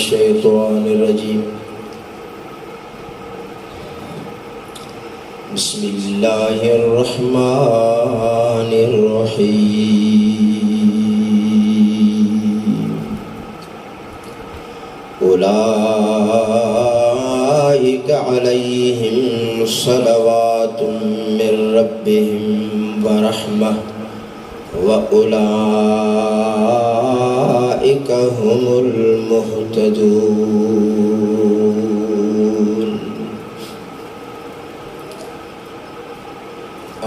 शैतानिर्रजीम बिस्मिल्लाहिर्रहमानिर्रहीम उलाइका अलैहिम सलवातुम मिर रब्बिहिम व रहमह व उलाइका हुमुल मुहतदून।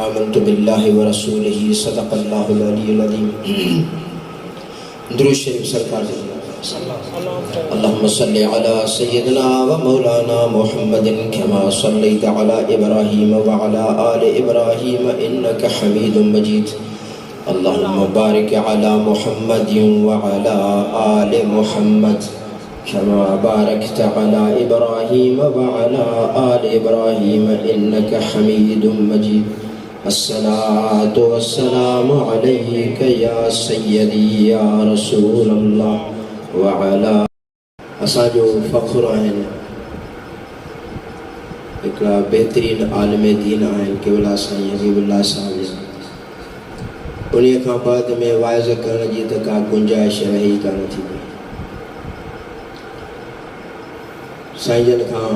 आमन्तु बिल्लाहि व रसूलिही सदक़ल्लाहुल अलियुल अज़ीम। दुरूद शरीफ सरकार अल्लाहुम्मा सल्लि अला सय्यिदिना व मौलाना मुहम्मदिन कमा सल्लैता अला इब्राहीम व अला आलि इब्राहीम इन्नका हमीदुम मजीद। अल्लाहुम्मा बारिक अला मुहम्मदिन व अला आलि मुहम्मद कमा बारकता अला इब्राहीम व अला आलि इब्राहीम इन्नका हमीदुम मजीद। अस्सलातु वस्सलामु अलैका या सय्यदी या रसूल अल्लाह व अला। असांजो फ़ख्रु आहिनि हिकिड़ा बहितरीन आलिम दीन आहिनि केवला साईं हबीबुल्लाह साहिब। उन खां बाद में वाइज़ करण जी त का गुंजाइश रही कान थी। साईं जन खां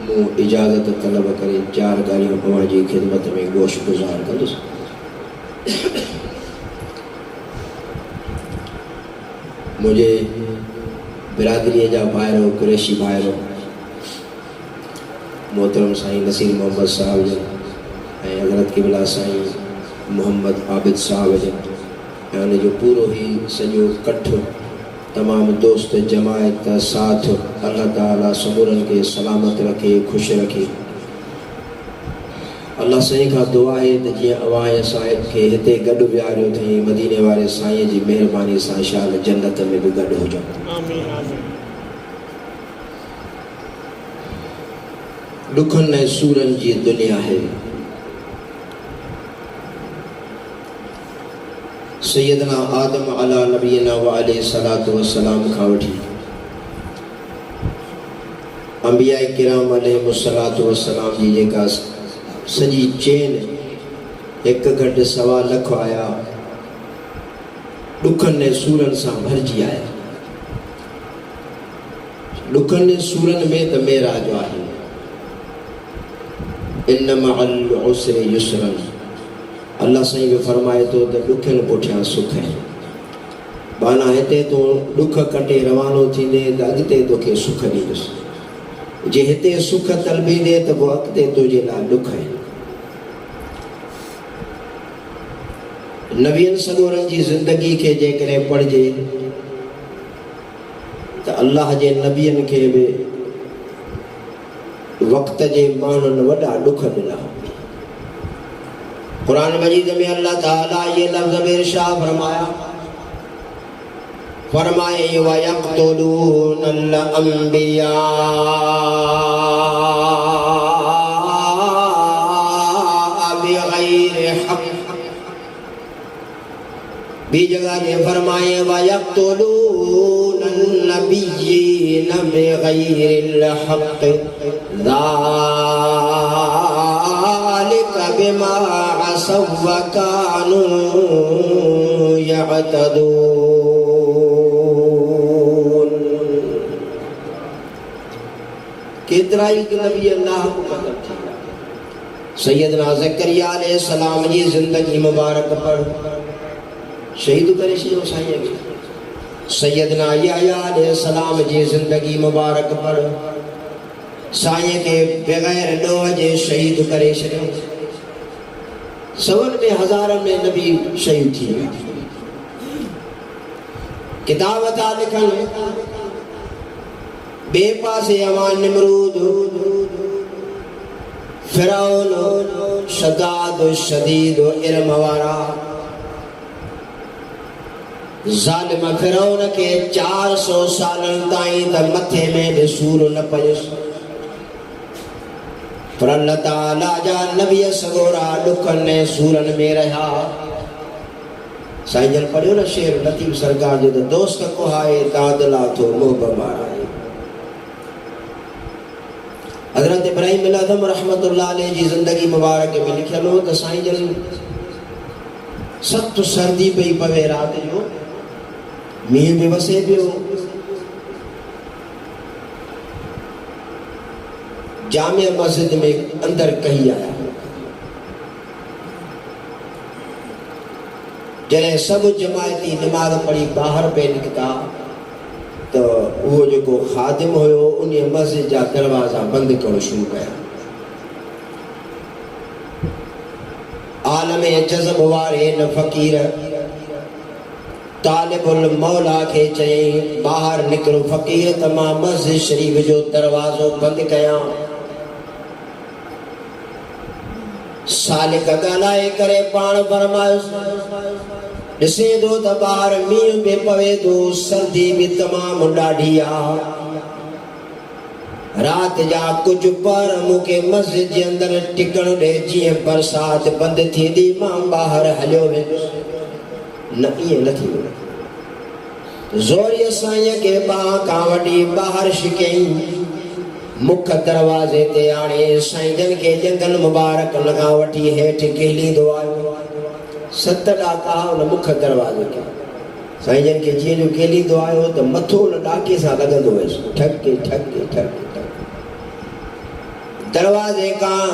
मूं इजाज़त तलब करे 4 ॻाल्हियूं अवां जी ख़िदमत में गोश गुज़ार कंदुसि। मुझे बिरादरी जा भाइरो कुरैशी भाइरो मोहतरम साईं नसीर मोहम्मद साहब जन ऐं हज़रत क़िबला साईं मोहम्मद आबिद साहब जन ऐं उन जो पूरो ही सॼो कठु तमाम दोस्त जमायत साथ अल्लाह ताला सबूरन के सलामत रखे खुश रखे। अल्लाह साईं का दुआ है त जीअं अवां साहिब के हिते गॾु विहारियो अथई मदीने वारे साईं जी महिरबानी सां इंशाअल्लाह जन्नत में भी गॾु हुजूं। आमीन आमीन। दुखन ऐं सूरन जी दुनिया है। सैयदना आदम अला नबीना व अलैहि सलातु व सलाम खां वठी अंबिया किराम अलैहि सलातु व सलाम जी जेका सॼी चेन हिकु घटि 1.25 लख आया ॾुखनि ऐं सूरनि सां भरिजी आया। ॾुखनि ऐं सूरनि में त मेराज आहे। इन्न मअल उसरि युसरन। अल्लाह साईं बि फरमाए थो त ॾुखनि पुठियां सुख है। माना हिते तूं ॾुख कटे रवानो थींदे त अॻिते तोखे सुख ॾींदुसि। जे हिते सुख तलबींदे त पोइ अॻिते तुंहिंजे लाइ ॾुख है। नबियनि सॻोरनि जी ज़िंदगी खे जेकॾहिं पढ़िजे त अल्लाह जे नबियनि खे बि वक़्त जे माण्हुनि वॾा ॾुख ॾिना। कुरान मजीद में अल्लाह ताला ये लफ्ज़ में इरशाद फरमाए व यक़्तुलूनल अंबिया बिग़ैरि हक़। भी जगह ये फरमाए व यक़्तुलूनन नबिय्यीन बिग़ैरिल हक़ ज़ालिका बिमा असव व कानू यअतदून। केतिरा ई नबी अल्लाह को कदर थी। सैयदना ज़करिया अलैहि सलाम जी ज़िंदगी मुबारक पढ़ शहीद करे छॾियो साईं खे। सैयदना यहया अलैहि सलाम जी ज़िंदगी मुबारक पढ़ साईं के बग़ैर ॾोह जे शहीद करे छॾियो। सवन में हज़ारनि में नबी शहीद थी विया। किताब था लिखनि ॿिए पासे अवां निमरूद फिरौन शदाद शदीद इल्म वारा ज़ालिम फिरौन के 400 सालनि ताईं त मथे में बि सूर न पयुसि। पर अल्लाह ताला जा नबी सगोरा ॾुखनि ऐं सूरनि में रहिया। साईं जन पढ़ियो न शेर लतीफ़ सरकार जो, दोस्त को हाय दादला थो मोह माराए। हज़रत इब्राहिम अलैहि रहमतुल्लाह अलैहि जी ज़िंदगी मुबारक में लिखियल हो त साईं जन सख़्त सर्दी पई पवे रात जो, मींहुं बि वसे पियो, जामिया मस्जिद में अंदर कही आया। जॾहिं सब जमायती नमाज़ पढ़ी बाहर पे निकता तो वो जो खादिम हुयो उन मस्जिद जा दरवाजा बंद करणु शुरू कया। आलम जज़ब वारे न फ़कीर तालिबुल मौला के चई बाहर निकरो फ़कीर त मां मस्जिद शरीफ जो दरवाजो बंद कया। सालिक ॻाल्हाए करे पाण फरमायो, ॾिसे थो त ॿाहिरि मींहुं बि पवे थो, सर्दी बि तमामु ॾाढी आहे। रात जा कुछ पर मूंखे मस्जिद जे अंदरि टिकण ॾे, जीअं बरसाति बंदि थींदी मां ॿाहिरि हलियो वेंदुसि। न ईअं न थी वियो। ज़ोरीअ साईं खे ॿांह खां वठी ॿाहिरि छिकईं, मुख दरवाजे ते आणे साईं जन खे जंगल मुबारक लॻा वठी हेठि किलींदो आयो। 7 ॾाका उन मुख दरवाजे खे साईं जन खे जीअं जो किलींदो आयो त मथो उन ॾाके सां लॻंदो हुयसि, ठक ठक ठक ठक। दरवाजे खां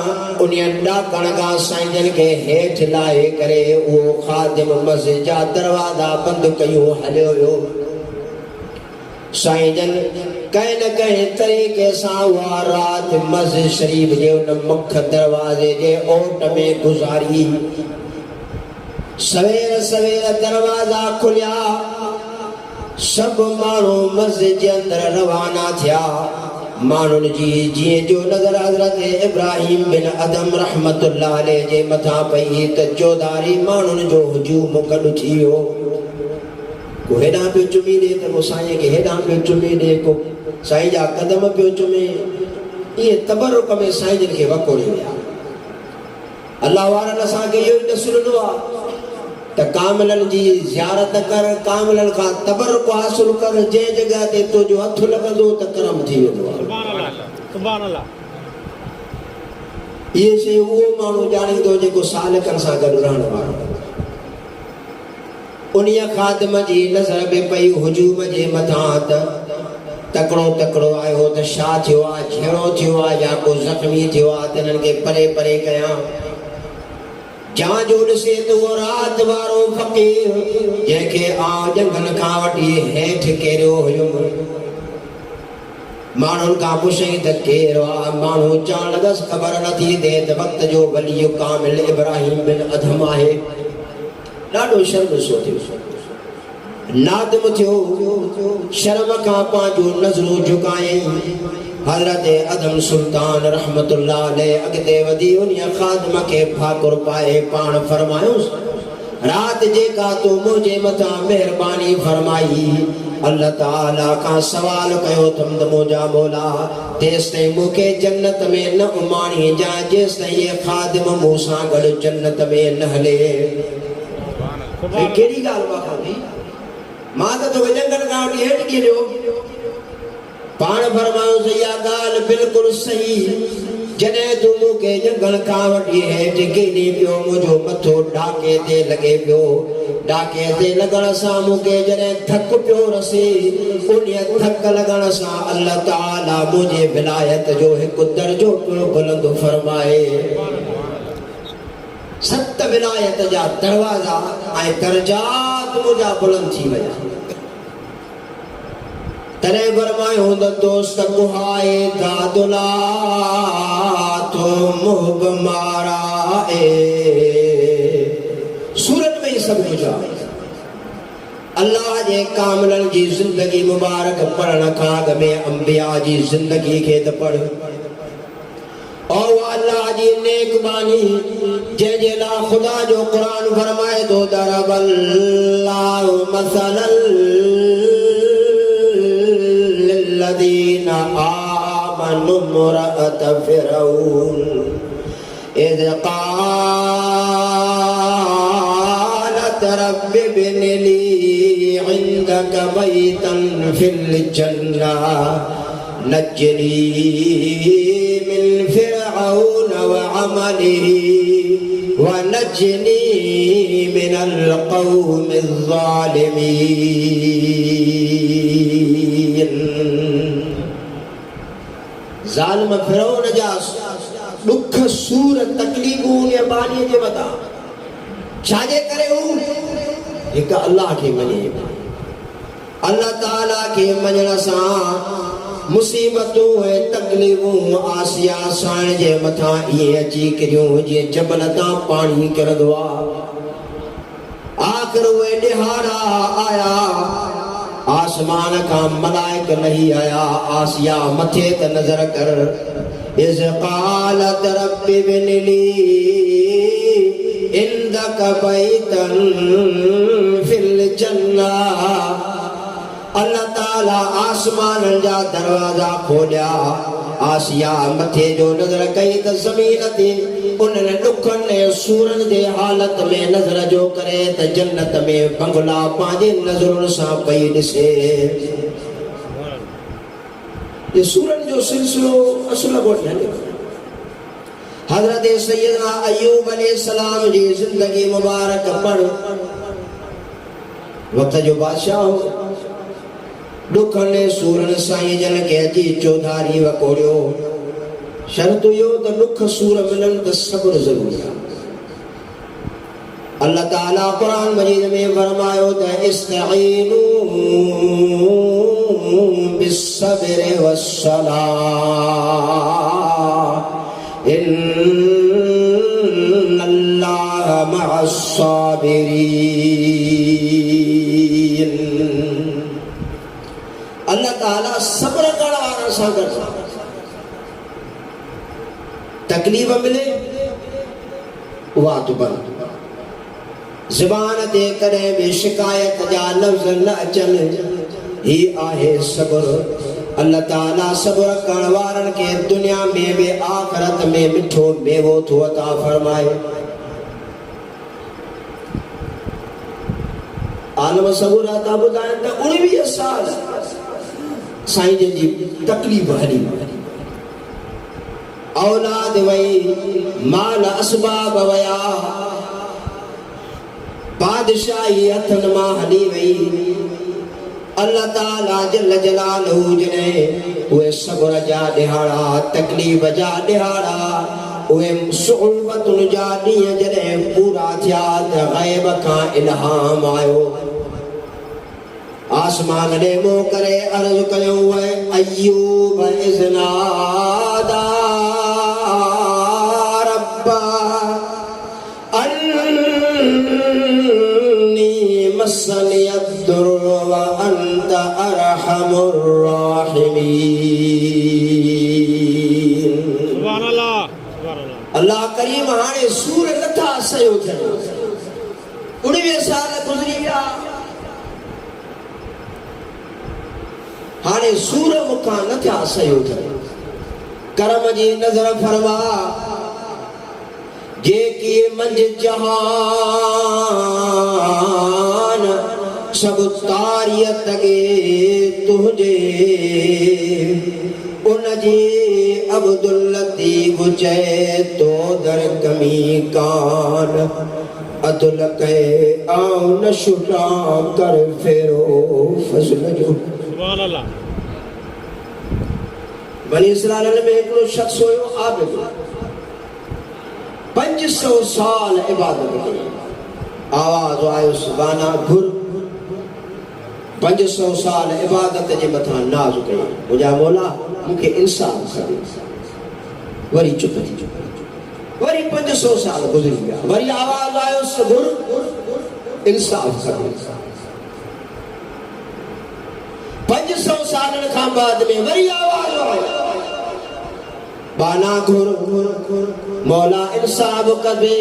उन ॾाकण खां साईं जन खे हेठि लाहे करे उहो खादिम मस्जिद जा दरवाजा बंदि कयूं हलियो वियो। साईं जन कंहिं न कंहिं तरीक़े सां उहा रात मस्जिद शरीफ जे उन मुख दरवाजे जे ओट में गुज़ारी। सवेर सवेर दरवाजा खुलिया, सब माण्हू मस्जिद जे अंदरि रवाना थिया। माण्हुनि जी जीअं जो नज़र हज़रत इब्राहिम बिन अदम रहमतुल्लाह अलैहि जे मथां पई त चौधारी माण्हुनि जो हुजूम गॾु थी वियो। को हेॾां पियो चुमी ॾे त को साईं खे हेॾां पियो चुमी ॾे, को साईं जा कदम पियो चुमे। इहे तबरुक में साईं जन खे वकोड़े विया। अल्लाह वारनि असांखे इहो ई ॾसु ॾिनो आहे त कामिलनि जी ज़ियारत कर, कामिलनि खां तबरुक हासिल कर। जंहिं जॻह ते तुंहिंजो हथु लॻंदो त करम थी वेंदो आहे। सुभान अल्लाह। इहे शइ उहो माण्हू ॼाणींदो जेको सालिकनि सां गॾु रहण वारो। उन्हीअ खादिम जी नज़र बि पई हुजूम जे मथां त तकड़ो तकड़ो आयो त छा थियो आहे, झेड़ो थियो आहे या को ज़ख़्मी थियो आहे त हिननि खे परे परे कयां। जां जो ॾिसे त उहो रात वारो फ़क़ीर जंहिंखे आउं जंगल खां वठी हेठि केरियो हुयुमि। माण्हुनि खां पुछई त केरु आहे, माण्हू चवण लॻसि ख़बर नथी थिए त वक़्त जो वली कामिल इब्राहिम बिन अदम आहे। ॾाढो शर्मिसो थियो, नादिम थियो, शर्म खां पंहिंजो नज़रूं झुकायईं। हज़रत अदम सुल्तान रहमतुल्लाह अलैहि अॻिते वधी उन खादिम खे फाकुर पाए पाण फरमायोसि, रात जेका तूं मुंहिंजे मथां महिरबानी फरमाई, अल्लाह ताला खां सवाल कयो अथमि त मुंहिंजा मौला तेसिताईं मूंखे जन्नत में न उमाणी जाए जेसिताईं इहे खादिम मूं सां गॾु जन्नत में न हले। कहिड़ी ॻाल्हि आहे? मां त तोखे जंगल खां वठी हेठि किरियो। पाण फरमायोसि इहा ॻाल्हि बिल्कुलु सही। जॾहिं तूं मूंखे जंगल खां वठी हेठि किरी पियो, मुंहिंजो मथो ॾाके ते लॻे पियो। ॾाके ते लॻण सां मूंखे जॾहिं थक पियो रसे, उन थक लॻण सां अल्लाह ताला मुंहिंजे विलायत जो हिकु दर्जो पियो बुलंद फरमाए। 7 विलायत जा दरवाजा ऐं दर्जात मुंहिंजा बुलंद थी विया। तॾहिं फरमायो त दोस्त कुहाए दादुला तो मुहब मारा सूरत में ही सब कुछ आहे। अल्लाह जे कामिलनि जी ज़िंदगी मुबारक पढ़ण खां अॻु में अंबिया जी ज़िंदगी खे त पढ़। और अल्लाह जी नेक बानी जंहिंजे लाइ ख़ुदा जो क़ुरान फरमाए थो दरबल्लाहु मसलन लिल्लज़ीना आमनु इम्रअत फ़िरऔन इज़ क़ालत رب ابن لي عندك بيتا في الجنة نجني من فرعون وعمله ونجني من القوم الظالمين. ظالم فرعون जा दुख सूर तकलीफ़ूं ने बानी जे मथा छाजे करे हू हिक अल्लाह के मने अल्लाह ताला के मञण सां मुसीबतूं ऐं तकलीफ़ूं आसिया साण जे मथा इहे अची किरियूं जीअं जबल तां पाणी किरंदो आहे. आख़िर उहे ॾिहाड़ा आया आसमान का मलाइक लही आया. आसिया मथे त नज़र कर. Is क़ालत rabbi ibn Lee इंदक बैतन fill जन्नह. अल्लाह ताला आसमान जा दरवाजा खोलिया. आसिया मथे जो नज़र कई त ज़मीन ते उन्हनि ॾुखनि ऐं सूरनि जे हालत में नज़र जो करे त जन्नत में बंगला पंहिंजे नज़रुनि सां पई ॾिसे. ये सूरन जो सिलसिलो असुल कोन्हे हले. हज़रत सैयदना अय्यूब अलैहिस्सलाम जी ज़िंदगी मुबारक पढ़. वक़्त जो बादशाह हो. ॾुखनि सूरनि साईं जन खे अची चौधारी वकोड़ियो. शर्त इहो त ॾुख सूर मिलनि त सब्र ज़रूरी आहे. अल्लाह ताला क़ुरान मजीद में फरमायो त इस्तईनू बिस्सब्र वस्सलाह इन्नल्लाह मअस्साबिरीन. अल्लाह ताला सब्र करण वारनि सां गॾु. तकलीफ़ मिले उहा तो बंद. ज़बान ते कॾहिं बि शिकायत जा लफ़्ज़ न अचनि. ही आहे सब्र. अल्लाह ताला सब्र करण वारनि खे दुनिया में बि आख़िरत में मिठो मेवो थो अता फरमाए. आलम सबूर था ॿुधाइनि त 19 साल साईं जन जी तकलीफ़ हली. औलाद वई, माल असबाब वया, बादशाही हथनि मां हली वई. अल्लाह ताला जल जलालहू जने उहे सब्र जा ॾिहाड़ा, तकलीफ़ जा ॾिहाड़ा, उहे सुहबतुनि जा ॾींहं जॾहिं पूरा थिया त ग़ैब खां इल्हाम आयो. आसमान ॾे मुंहुं करे अर्ज़ कयूं अय्यूब इज़ नादा रब्बा अन्नी मस्सनी अद्दुर्र व अंत अरहमुर राहिमीन. सुभान अल्लाह. अल्लाह करीम हाणे सूर नथा सयो थियनि. 19 साल गुज़री विया. हाणे सूर मूंखां नथा सयो थियनि. करम जी नज़र फरमा. जेकी मंझि जहान सभु तारीअ तगे तुंहिंजे उनजी अब्दुल लतीफ़ चए तो दर कमी कान अदुल कहे आऊं न शुटा कर फेरो फज़ल जो. सुभान अल्लाह. बनी इस्राइल में हिकिड़ो शख्स हुयो आबिद. 500 साल इबादत कई. आवाज़ आयो सुभाना घुर. 500 साल इबादत जे मथां नाज़ कई. मुंहिंजा मौला मूंखे इंसाफ़ करे. वरी चुप थी. वरी 500 साल गुज़री विया. वरी आवाज़ आयो घुर इंसाफ़ करे. 500 सालनि खां बाद में वरी आवाज़ आयो बाना घुर मौला इंसाफ़ करे.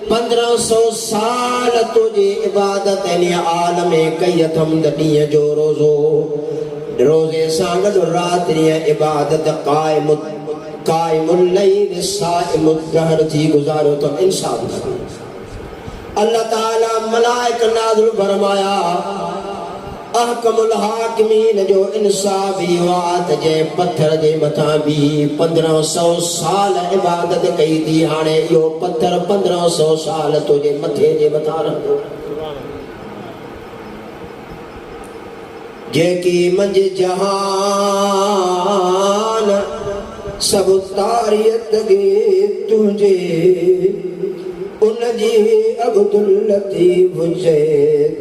1500 साल तुझे इबादत आलम कई अथम ॾींहं जो रोज़ो. रोज़े सां गॾु रात्रि इबादत क़ाइमुल लैल साइमुद दहर थी गुज़ारियो त इंसाफ़ करे. अल्लाह ताला मलाइक नाज़िल फरमाया अहकमुल हाकिमीन जो इंसाफ ही वात जे पत्थर जे मथा भी 1500 साल इबादत कई थी हाणे यो पत्थर 1500 साल तुझे मथे जे मथा रखो जेकी मंज जहान सब तारीत गे तुझे उनजी अब्दुल लतीफ जे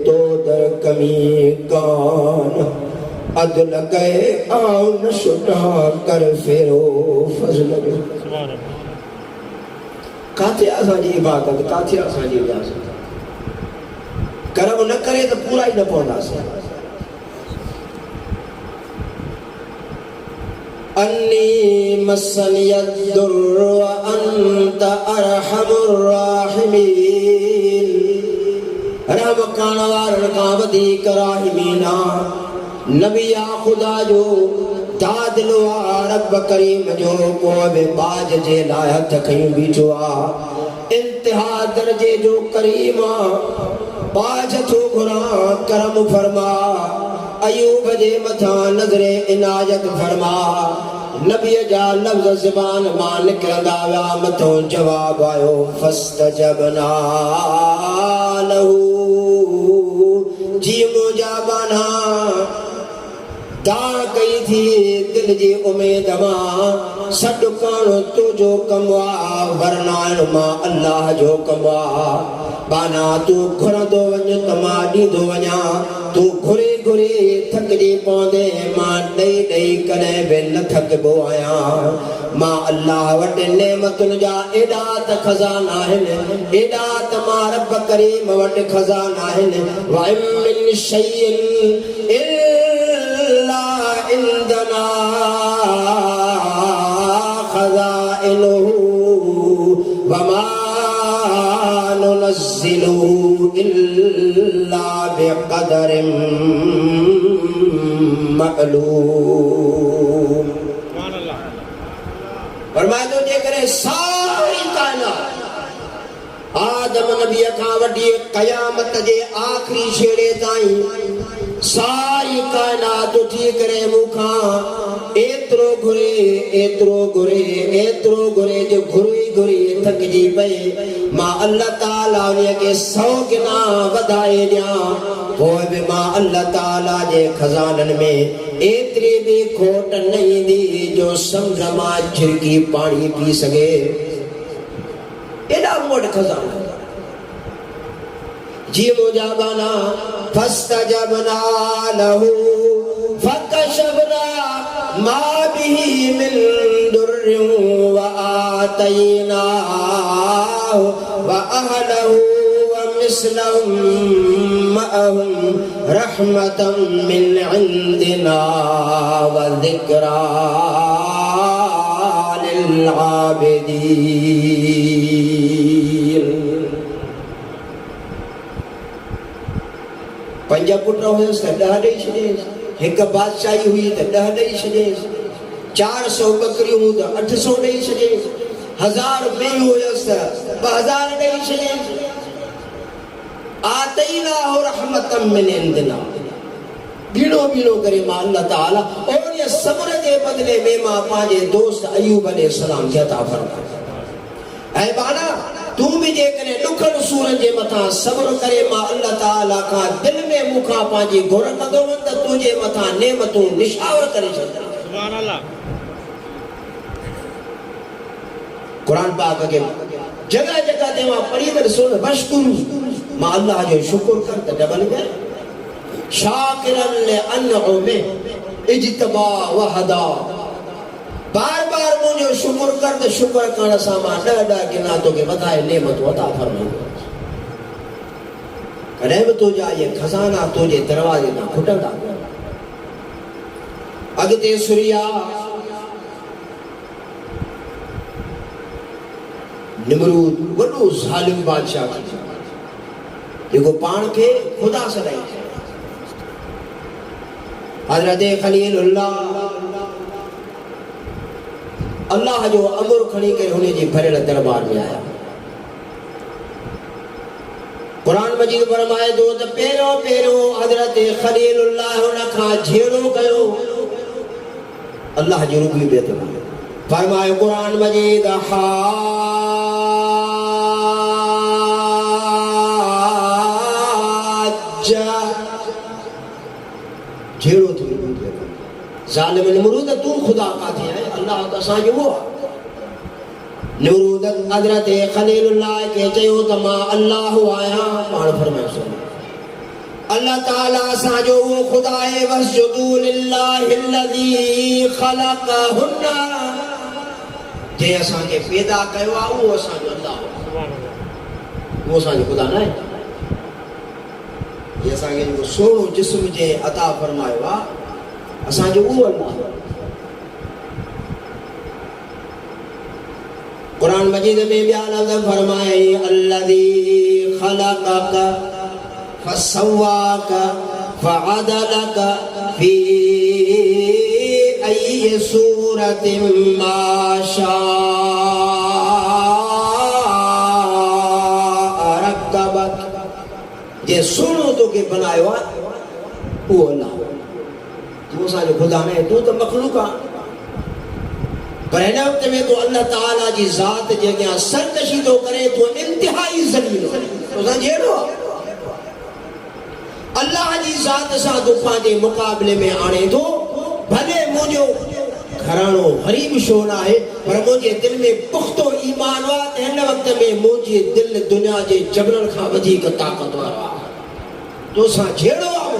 तो दर कमी कान अदल कए आन शुटा कर फेरो फजल काथे असांजी इबादत काथे असांजी इजाज़त करम न करे तो पूरा ही न पवंदासीं अन्नी मसनियद्दुर व अंत अरहमुर राहिमीन रहम करण वारन खां वधीक राहिमीना नबिया खुदा जो दादिलो आ रब करीम जो को बि बाज जे लाइ हथ खयूं बीठो आ इंतिहा दर्जे जो करीम बाज थो घुरां करम फरमा अयूब जे मथा नजरे इनायत फरमा नबी जा लफ्ज़ ज़बान मां निकरंदा विया मथो जवाब आयो फस्तजबना लहू जी मुजाबाना दा कई थी दिल जी उम्मीद मां सॾु करणु तुंहिंजो कमु आहे वरनाइण मां अल्लाह जो कमु आहे बाना तू घुरंदो वञ त मां ॾींदो वञा तू घुरे घुरे थकिजी पवंदे मां ॾेई ॾेई कॾहिं बि न थकिबो आहियां मां अल्लाह वटि नेमतुनि जा एॾा त खज़ाना आहिनि एॾा त मां रब करीम वटि खज़ाना आहिनि वइन मिन शैइन इल्ला इंदना खज़ाइनुहु वमा नुनज़्ज़िलुहु इल्ला बिक़दरिन मअलूम फरमाए तो जे करे सारी कायनात आदम नबी खां वठी क़यामत जे आखिरी छेड़े ताईं सारी कायनात उठी करे मूंखां एतिरो घुरे एतिरो घुरे एतिरो घुरे जो घुरी घुरी थकिजी पई मां अल्लाह ताला उन्हीअ खे 100 गुना वधाए ॾियां पोइ बि मां अल्लाह ताला जे खज़ाननि में एतिरी बि खोट न ईंदी जो समुंड मां छिरकी पाणी पी सघे एॾा मूं वटि खज़ाना जी मुजाबाना फस्तजबना लहू फकशफना मा बिही मिन दुर्रिन व आतैनाहु व अहलहु व मिस्लहुम मअहुम रहमतम मिन इंदिना व ज़िक्रा लिल आबिदीन पंज पुट हुयसि त 10 ॾेई छॾियसि हिकु बादशाही हुई त 10 ॾेई छॾियसि 400 बकरियूं त 800 ॾेई छॾियसि 1000 मेंहिं हुयसि त 2000 ॾेई छॾियसि आतैनाहु रहमतम मिन इंदिना बीणो बीणो करे मां अल्लाह ताला और ये सब्र जे बदले में मां पंहिंजे दोस्त अयूब अलैहिस्सलाम खे अता फरमायो ऐं बाना तू भी जे करे दुखन सूरन जे मथा सब्र करे मां अल्लाह ताला का दिल में मुखा पाजी घुर कंदो वञ त तुझे मथा नेमतूं निशावर करे छॾंदा सुभान अल्लाह कुरान पाक के जगह जगह ते मां पढ़ी त सुन बशकुर मां अल्लाह जो शुक्र कर त डबल में शाकिरन ले अनउमे इज्तबा व हदा बार बार मुझे शुक्र कर तो शुक्र करण सां मां 10 गिना तो के वधाए नेमत अता फरमाई कॾहिं बि तुंहिंजा ये खज़ाना तुंहिंजे दरवाजे तां खुटंदा अॻिते सुरिया निमरूद वॾो ज़ालिम बादशाह जेको पाण खे ख़ुदा सॾाई हज़रत खलीलुल्लाह अल्लाह जो अमर खणी करे हुन जी भरियल दरबार में आया कुरान मजीद फरमाए दो त पहिरियों पहिरियों हज़रत खलीलुल्लाह उन खां झेड़ो कयो अल्लाह जी रुबूबियत फरमाए कुरान मजीद हाजा झेड़ो थी ज़ालिम नमरूद तू खुदा का थी है अल्लाह तो असांजो वो नमरूद हज़रत खलीलुल्लाह के चयो त मां अल्लाह आया पाण फरमायो अल्लाह ताला असांजो वो खुदा है वसजुदू लिल्लाहिल्लज़ी ख़लक़हुन्ना जे असांखे पैदा कयो आहे उहो असांजो अल्लाह उहो असांजो खुदा न आहे ये असांखे जेको सोनो जिस्म जे अता फरमायो आहे असांजो उहो अल्लाह कुरान मजीद में ॿिया लफ़्ज़ फरमाए अल्लज़ी ख़लक़क फसव्वाक फअदलक फी अय्यि सूरतिन मा शाअ रक्कबक जे सोनो तोखे बनायो आहे उहो अल्लाह तू असांजो खुदा न तू त मखलूक आहे पर हिन वक़्त में तो अल्लाह ताला जी ज़ात जे अॻियां सरकशी थो करे तो इंतिहाई ज़लील तो जहिड़ो अल्लाह जी ज़ात सां तूं पंहिंजे मुक़ाबले में आणे थो भले मुंहिंजो घराणो ग़रीब छो न आहे पर मुंहिंजे दिलि में पुख़्तो ईमान आहे त हिन वक़्त में मुंहिंजी दिलि दुनिया जे जबरनि खां वधीक ताक़तवर आहे तोसां जहिड़ो आहे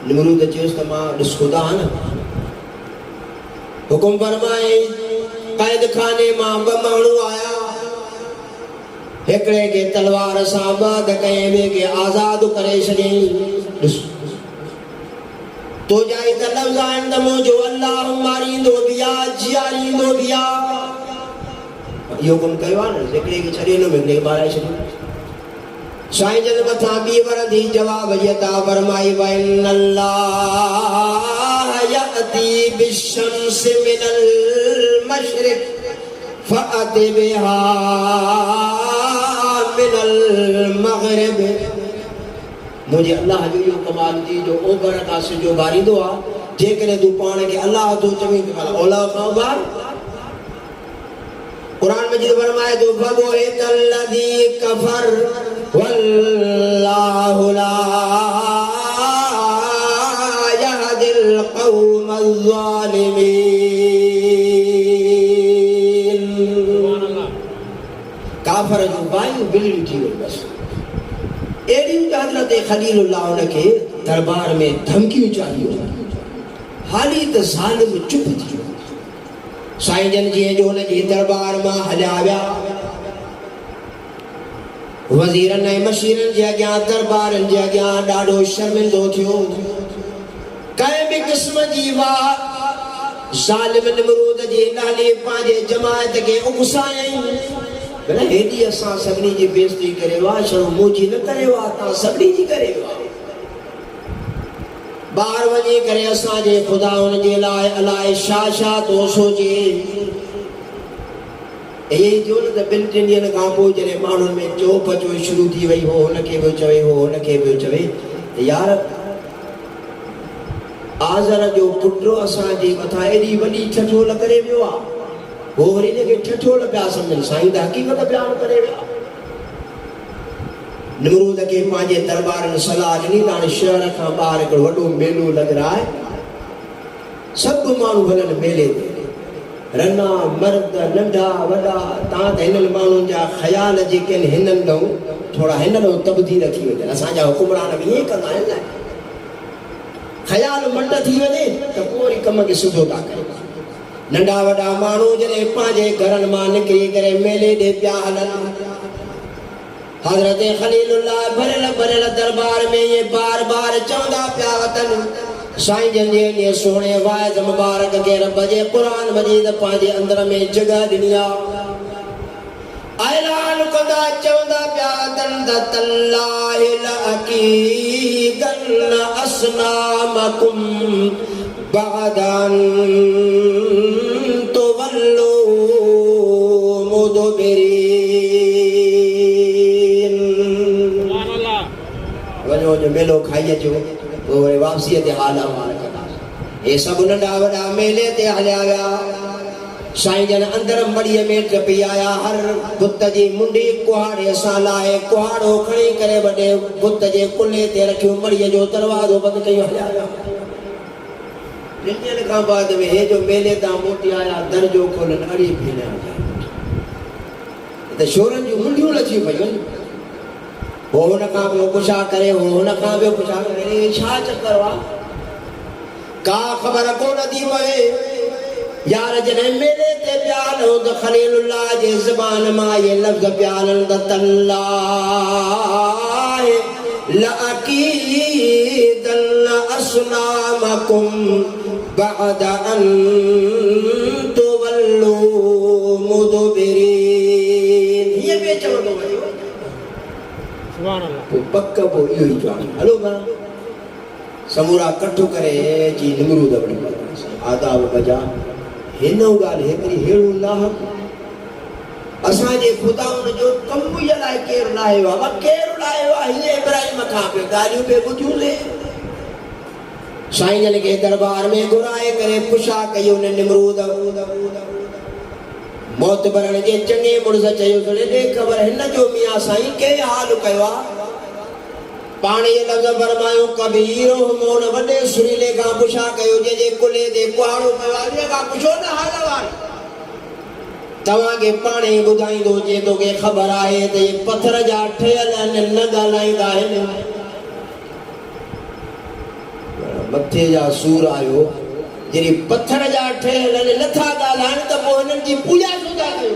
नमरूद चयोसि त मां ॾिस खुदा न हुकुम फरमाए क़ैद खाने मां ॿ माण्हू आया हिकिड़े खे तलवार सां बाद कयईं ॿिए खे आज़ाद करे छॾियईं ॾिस तो जाई त लफ़्ज़ आहिनि त मुंहिंजो अल्लाह मारींदो बि आहे जीआरींदो बि आहे इहो कमु कयो आहे न हिकिड़े खे छॾे ॾिनो हिकिड़े खे ॿाराए छॾियो साईं जन मथां ॿी वरंदी जवाब यता फरमाई वइन्नल्लाह यअती बिश्शम्स मिनल मशरिक़ फअति बिहा मिनल मग़रिब मुंहिंजे अल्लाह जो इहो कमाल थी जो ओभर खां सिजो ॿारींदो आहे जेकॾहिं तूं पाण खे अल्लाह थो चवीं त ओलह खां ॿार कुरान मजीद फरमाए थो फबुहितल्लज़ी कफ़र वल्लाहु ला यहदिल क़ौमल ज़ालिमीन काफ़र जो बायूं बिगड़ी थी वई बस एॾियूं हज़रत खलीलुल्लाह उनखे दरबार में धमकियूं चाढ़ियूं हाली त ज़ालिम चुप थी वियो साईं जन जीअं जो हुनजी दरबार मां हलिया विया वज़ीरनि ऐं मशीरनि जे अॻियां दरबारनि जे अॻियां ॾाढो शर्मिंदो थियो कंहिं बि क़िस्म जी वाह ज़ालिम नमरूद जे नाले पंहिंजे जमायत खे उकसायईं भला हेॾी असां सभिनी जी बेइज़ती करे वाह छड़ो मुंहिंजी न करे वाह तव्हां सभिनी जी करे वाह ॿाहिरि वञी करे असांजे ख़ुदा हुनजे लाइ अलाए छा छा थो सोचे इहे ई थियो न त ॿिनि टिनि ॾींहंनि खां पोइ जॾहिं माण्हुनि में चोप चोई शुरू थी वई हो हुनखे बि चवे हो हुनखे बि चवे त यार आज़र जो पुटु असांजे मथां एॾी वॾी ठठोल करे वियो आहे हो वरी हिनखे ठठोल पिया सम्झनि साईं त हक़ीक़त बयानु करे विया नमरूद के पंहिंजे दरबारनि सलाह ॾिनी त हाणे शहर खां ॿाहिरि हिकिड़ो वॾो मेलो लॻराए सभु माण्हू वञनि मेले ते रना मर्द नंढा वॾा तव्हां त हिननि माण्हुनि जा ख़्याल जेके आहिनि हिननि ॾांहुं थोरा हिन ॾांहुं तब्दील थी वञनि असांजा हुकुमरान बि ईअं कंदा आहिनि न ख़्याल मंड थी वञे त पोइ वरी कम खे सिधो था कनि नंढा वॾा माण्हू जॾहिं पंहिंजे घरनि मां निकिरी करे मेले ॾे पिया हलनि हज़रत खलीलुल्लाह भरियल भरियल दरबार में ये बार बार चवंदा पिया वतन साईं जन जे सोने वाइज़ मुबारक के रब जे कुरान मजीद पंहिंजे अंदर में जगह ॾिनी आहे ऐलान कंदा चवंदा पिया वतन त तल्लाहि लअकीदन असनामकुम बअदन तुवल्लू मुदबिरीन खाई अचो पोइ वरी वापसीअ ते हाल अहवाल कंदा। हे सभु नंढा वॾा मेले ते हलिया विया। साईं जन अंदर मड़ीअ में टपी आया। हर बुत जी मुंडी कुहाड़े सां लाहे कुहाड़ो खणी करे वॾे बुत जे कुल्हे ते रखियो। मड़ीअ जो दरवाज़ो बंदि कयो हलिया विया। 2 ॾींहंनि खां बाद में हे जो मेले तां मोटी आया दरजो खोल ॾाढी भीड़ त शोरनि जूं मुंडियूं लची पयूं। हो हुन खां ॿियो पुछा करे, हो हुन खां ॿियो पुछा करे, छा चकर आहे? का ख़बर कोन थी पए। यार जॾहिं मेले ते पिया हलो त ख़लीलुल्लाह जे ज़बान मां इहे लफ़्ज़ पिया हलनि त तल्लाह लअकीदन अस्नामकुम बअद अन तुवल्लू मुदबिरीन। ये बे चवंदो वियो सुभान अल्लाह। पोइ पक पोइ इहो ई चवनि हलो मां समूरा कठो करे जी निमरूद वठी आदाब बजा। हिन ॻाल्हि हिकिड़ी हेड़ो लाहक असांजे ख़ुदाउन जो कमु जे लाइ केरु लाहियो आहे? केरु लाहियो आहे? हीअं इब्राहिम खां पियो ॻाल्हियूं पियो ॿुधियूंसीं। साईं जन खे दरबार में घुराए करे पुछा कई उन निमरूद। मौत भरण जे चङे मुड़ुस चयो ॾे ख़बर हिन जो मियां साईं के हाल कयो आहे? पाणी ये लफ़्ज़ फरमायो कबीर मोन वॾे सुरीले खां पुछा कयो जंहिंजे कुल्हे ते कुहाड़ो पियो आहे खां पुछो न हाल वार। तव्हांखे पाणे ई ॿुधाईंदो जे तोखे ख़बर आहे त इहे पथर जा ठहियल आहिनि न ॻाल्हाईंदा आहिनि। मथे जा सूर आयो जॾहिं पथर जा ठहियल आहिनि नथा ॻाल्हाइनि त पोइ हिननि जी पूॼा छो था कयो?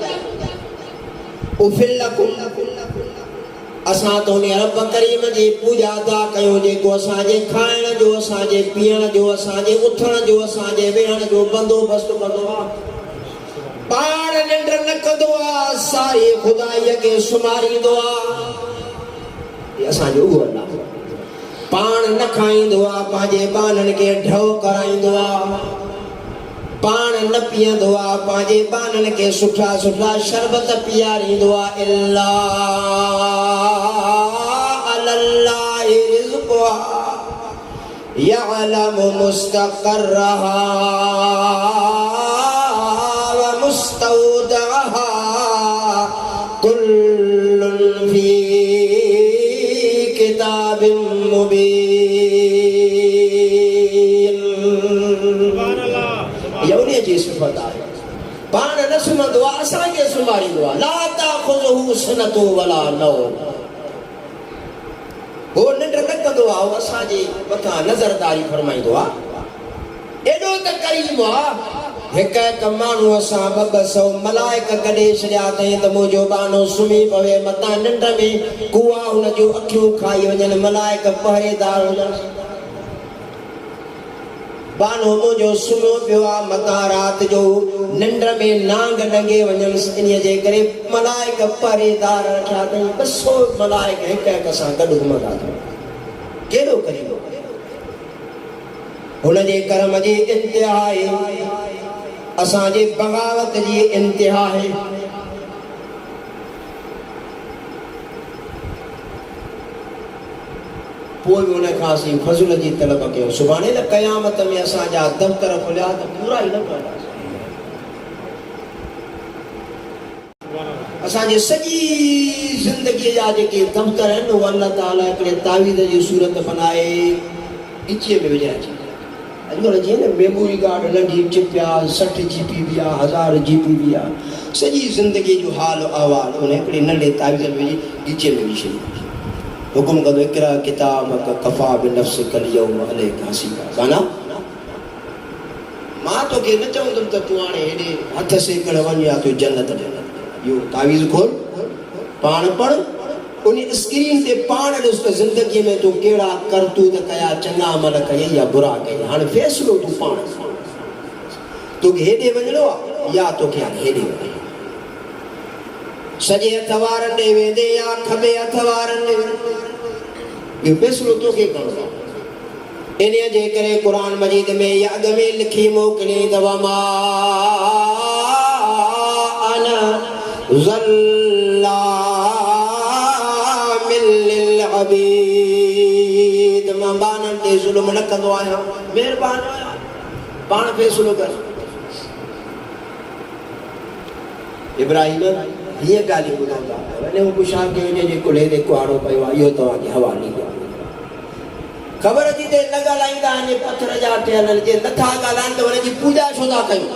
असां तो ने रब करीम जी पूजा था कयूं जेको असांजे खाइण जो असांजे पीअण जो असांजे उथण जो असांजे वेहण जो बंदोबस्त कंदो आहे। पाण निंड न कंदो आहे सारी खुदाईअ खे सुम्हारींदो आहे। असांजो उहो अल्लाह पाण न खाईंदो आहे पंहिंजे ॿारनि खे ढव कराईंदो आहे। पाण न पीअंदो आहे पंहिंजे ॿारनि खे सुठा सुठा शरबत पीआरींदो आहे। अल्लाह रिज़्क़ुहा यअलमु मुस्तक़र्रहा व मुस्तौदअहा कुल्लुन फी किताबिन मुबीन। सुभान अल्लाह। यौने जी सिफ़त आहे। पाण न सुम्हंदो आहे असांखे सुम्हारींदो आहे। ला ताख़ुज़ुहु सिनतु वला नौम। वो निंड न कंदो आहे असांजे मथां नज़रदारी फरमाईंदो आहे। एॾो त करीम आहे हिकु हिकु माण्हू असां 200 मलाइक कढे छॾिया अथई त मुंहिंजो बानो सुम्ही पवे मथां निंड में कुआ हुन जूं अखियूं खाई वञनि मलाइक पहरेदार हुजनि। बानो मुंहिंजो सुम्हियो पियो आहे मथां राति जो निंड में नांग डंगे वञनि इन्हीअ जे करे मलाइक पहरेदार रखिया अथई। 200 मलाइक हिकु हिकु सां गॾु घुमंदा अथव। केॾो करीब हुनजे करम जी इंतिहा आहे। असांजे बग़ावत जी इंतिहा आहे। पोइ बि हुन खां असीं फज़ल जी तलब कयूं। सुभाणे त क़यामत में असांजा दफ़्तर खुलिया त पूरा ई न पवंदासीं। असांजे सॼी ज़िंदगीअ जा जेके दफ़्तर आहिनि उहे अल्लाह ताला हिकिड़े तावीज़ जी सूरत बनाए ॻिचीअ में विझाए छॾिया। अॼुकल्ह जीअं न मेमोरी कार्ड नंढी चिप आहे 60 GB आहे 1000 GB आहे। सॼी ज़िंदगी जो हाल अहवाल उन हिकिड़े नंढे तावीज़ में विझी ॻिचीअ में विझी छॾियो। हुकुम कंदो इक़रा किताबक कफ़ा बिनफ़्सिक अल-यौम अलैका हसीबा। गाना मां तोखे न चवंदुमि त तूं हाणे हेॾे हथ सेकण वञ या तूं जन्नत ॾे। इहो तावीज़ खोल पाण पढ़ उन स्क्रीन ते पाण ॾिस त ज़िंदगीअ में तूं कहिड़ा करतूत कया चङा अमल कई या बुरा कई। हाणे फ़ैसिलो तूं पाण तोखे हेॾे वञिणो आहे या तोखे हाणे हेॾे वञिणो। सॼे हथ वारनि ॾे वेंदे या खॿे हथ वारनि ॾे इहो फ़ैसिलो तोखे करिणो आहे। इन्हीअ जे करे क़ुरान मजीद में या अॻ में लिखी मोकिली अथव मा अना ज़ल्लामिल लिल अबीद। मां ज़ुल्म न कंदो आहियां, महिरबान आहियां, पाण फ़ैसिलो कर। इब्राहिम हीअ ॻाल्हियूं ॿुधाईंदा वञे हू कुशार कयो जंहिंजे कुल्हे ते कुहाड़ो पियो आहे, इहो तव्हांखे हवाली ॾियो। ख़बर जी ते न ॻाल्हाईंदा आहिनि, पथर जा ठहियल जे नथा ॻाल्हाइनि त हुन जी पूॼा छो था कयूं?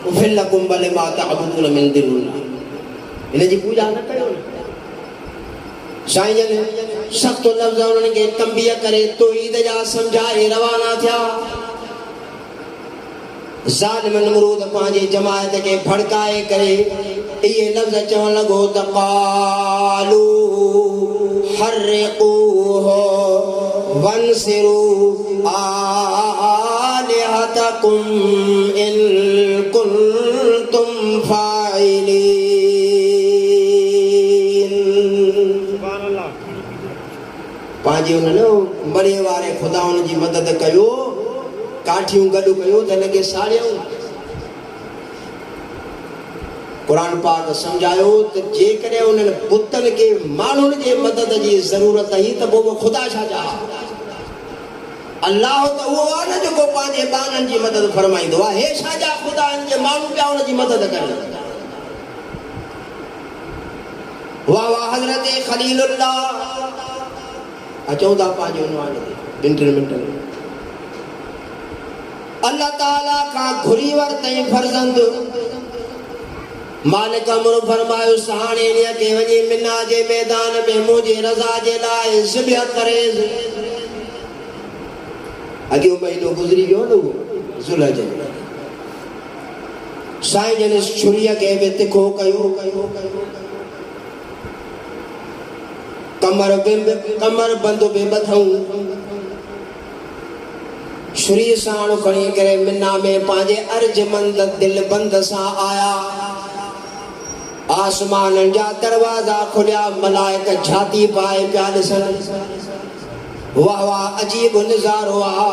उफ़िल लकुम मा तअबुदून मिन दुनिल्लाह, हिन जी पूॼा न कयो। साईं जन सख़्त लफ़्ज़ उन्हनि खे तंबीह करे तौहीद जा सम्झाए रवाना थिया। ज़ालिम नमरूद पंहिंजी जमायत खे भड़काए करे इहे लफ़्ज़ चवण लॻो त क़ालू हर्रिक़ूहु वंसिरू आलिहतकुम इन कुंतुम फाइलीन। पंहिंजे उन्हनि मरे वारे ख़ुदाउनि जी मदद कयो, काठियूं गॾु कयो त लॻे साड़ियूं। क़ुरान पाक सम्झायो त जेकॾहिं उन्हनि बुतनि खे माण्हुनि जे मदद जी ज़रूरत हुई त पोइ ख़ुदा छा चाहे? अल्लाह त उहो आहे न जेको पंहिंजे ॿारनि जी मदद फरमाईंदो आहे। हे छा जा ख़ुदा आहिनि जे माण्हू पिया उन जी मदद कनि? वाह वाह हज़रत ख़लीलुल्लाह अचूं था पंहिंजे उनवान ते 2 मिंटनि में। अल्लाह ताला का घुरी वरतई फर्ज़ंद, मालिक अमर फरमायो हाणे इन्हीअ खे वञी मिना जे मैदान में मुंहिंजे रज़ा जे लाइ ज़िबह करे। अॻियो महीनो गुज़री वियो न ज़ुल्हज जो। साईं जन छुरीअ खे बि तिखो कयो, कमर बंद बि ॿधऊं। छुरी साण खणी करे मिना में पंहिंजे अर्जमंद दिल बंद सां आया। आसमाननि जा दरवाज़ा खुलिया, मलाइक छाती पाए पिया ॾिसनि। वाह वाह अजीब नज़ारो आहे।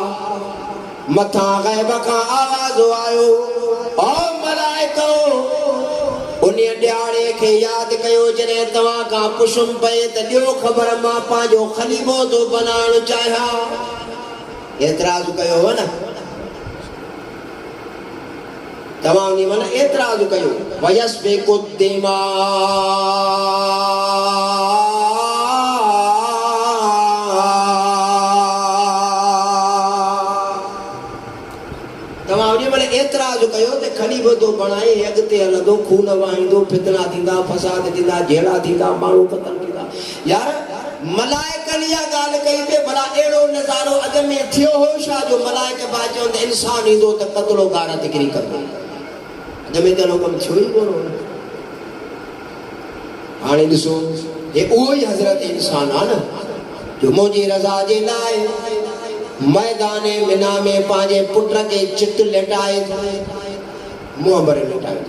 मथां ग़ैब खां आवाज़ आयो, ओ मलाइको उन ॾियारे खे यादि कयो जॾहिं तव्हां खां पुछुमि पए त ॾियो ख़बर मां पंहिंजो ख़लीफ़ो थो बनाइणु चाहियां। एतिराज़ कयो हो न तव्हां उन मन एतिराज़ कयो। वयस्फिकु दिमा, तव्हां उन मन एतिराज़ कयो त ख़लीफ़ो थो बणाए, अॻिते हलंदो, खून वहाईंदो, फितना थींदा, फसाद थींदा, झेड़ा थींदा, माण्हू क़तल थींदा। यार मलाइकनि इहा ॻाल्हि कई पे, भला अहिड़ो नज़ारो अॻ में थियो हो छा जो मलाइक पा चवनि त इंसान ईंदो त क़त्लो गारत किरी कंदो? अॻ में त कमु थियो ई कोन हो। हाणे ॾिसो हे उहो ई हज़रत इंसान आहे न जो मुंहिंजी रज़ा जे लाइ मैदान मिना में पंहिंजे पुट खे चित लेटाए मुंहुं भरे लेटाए,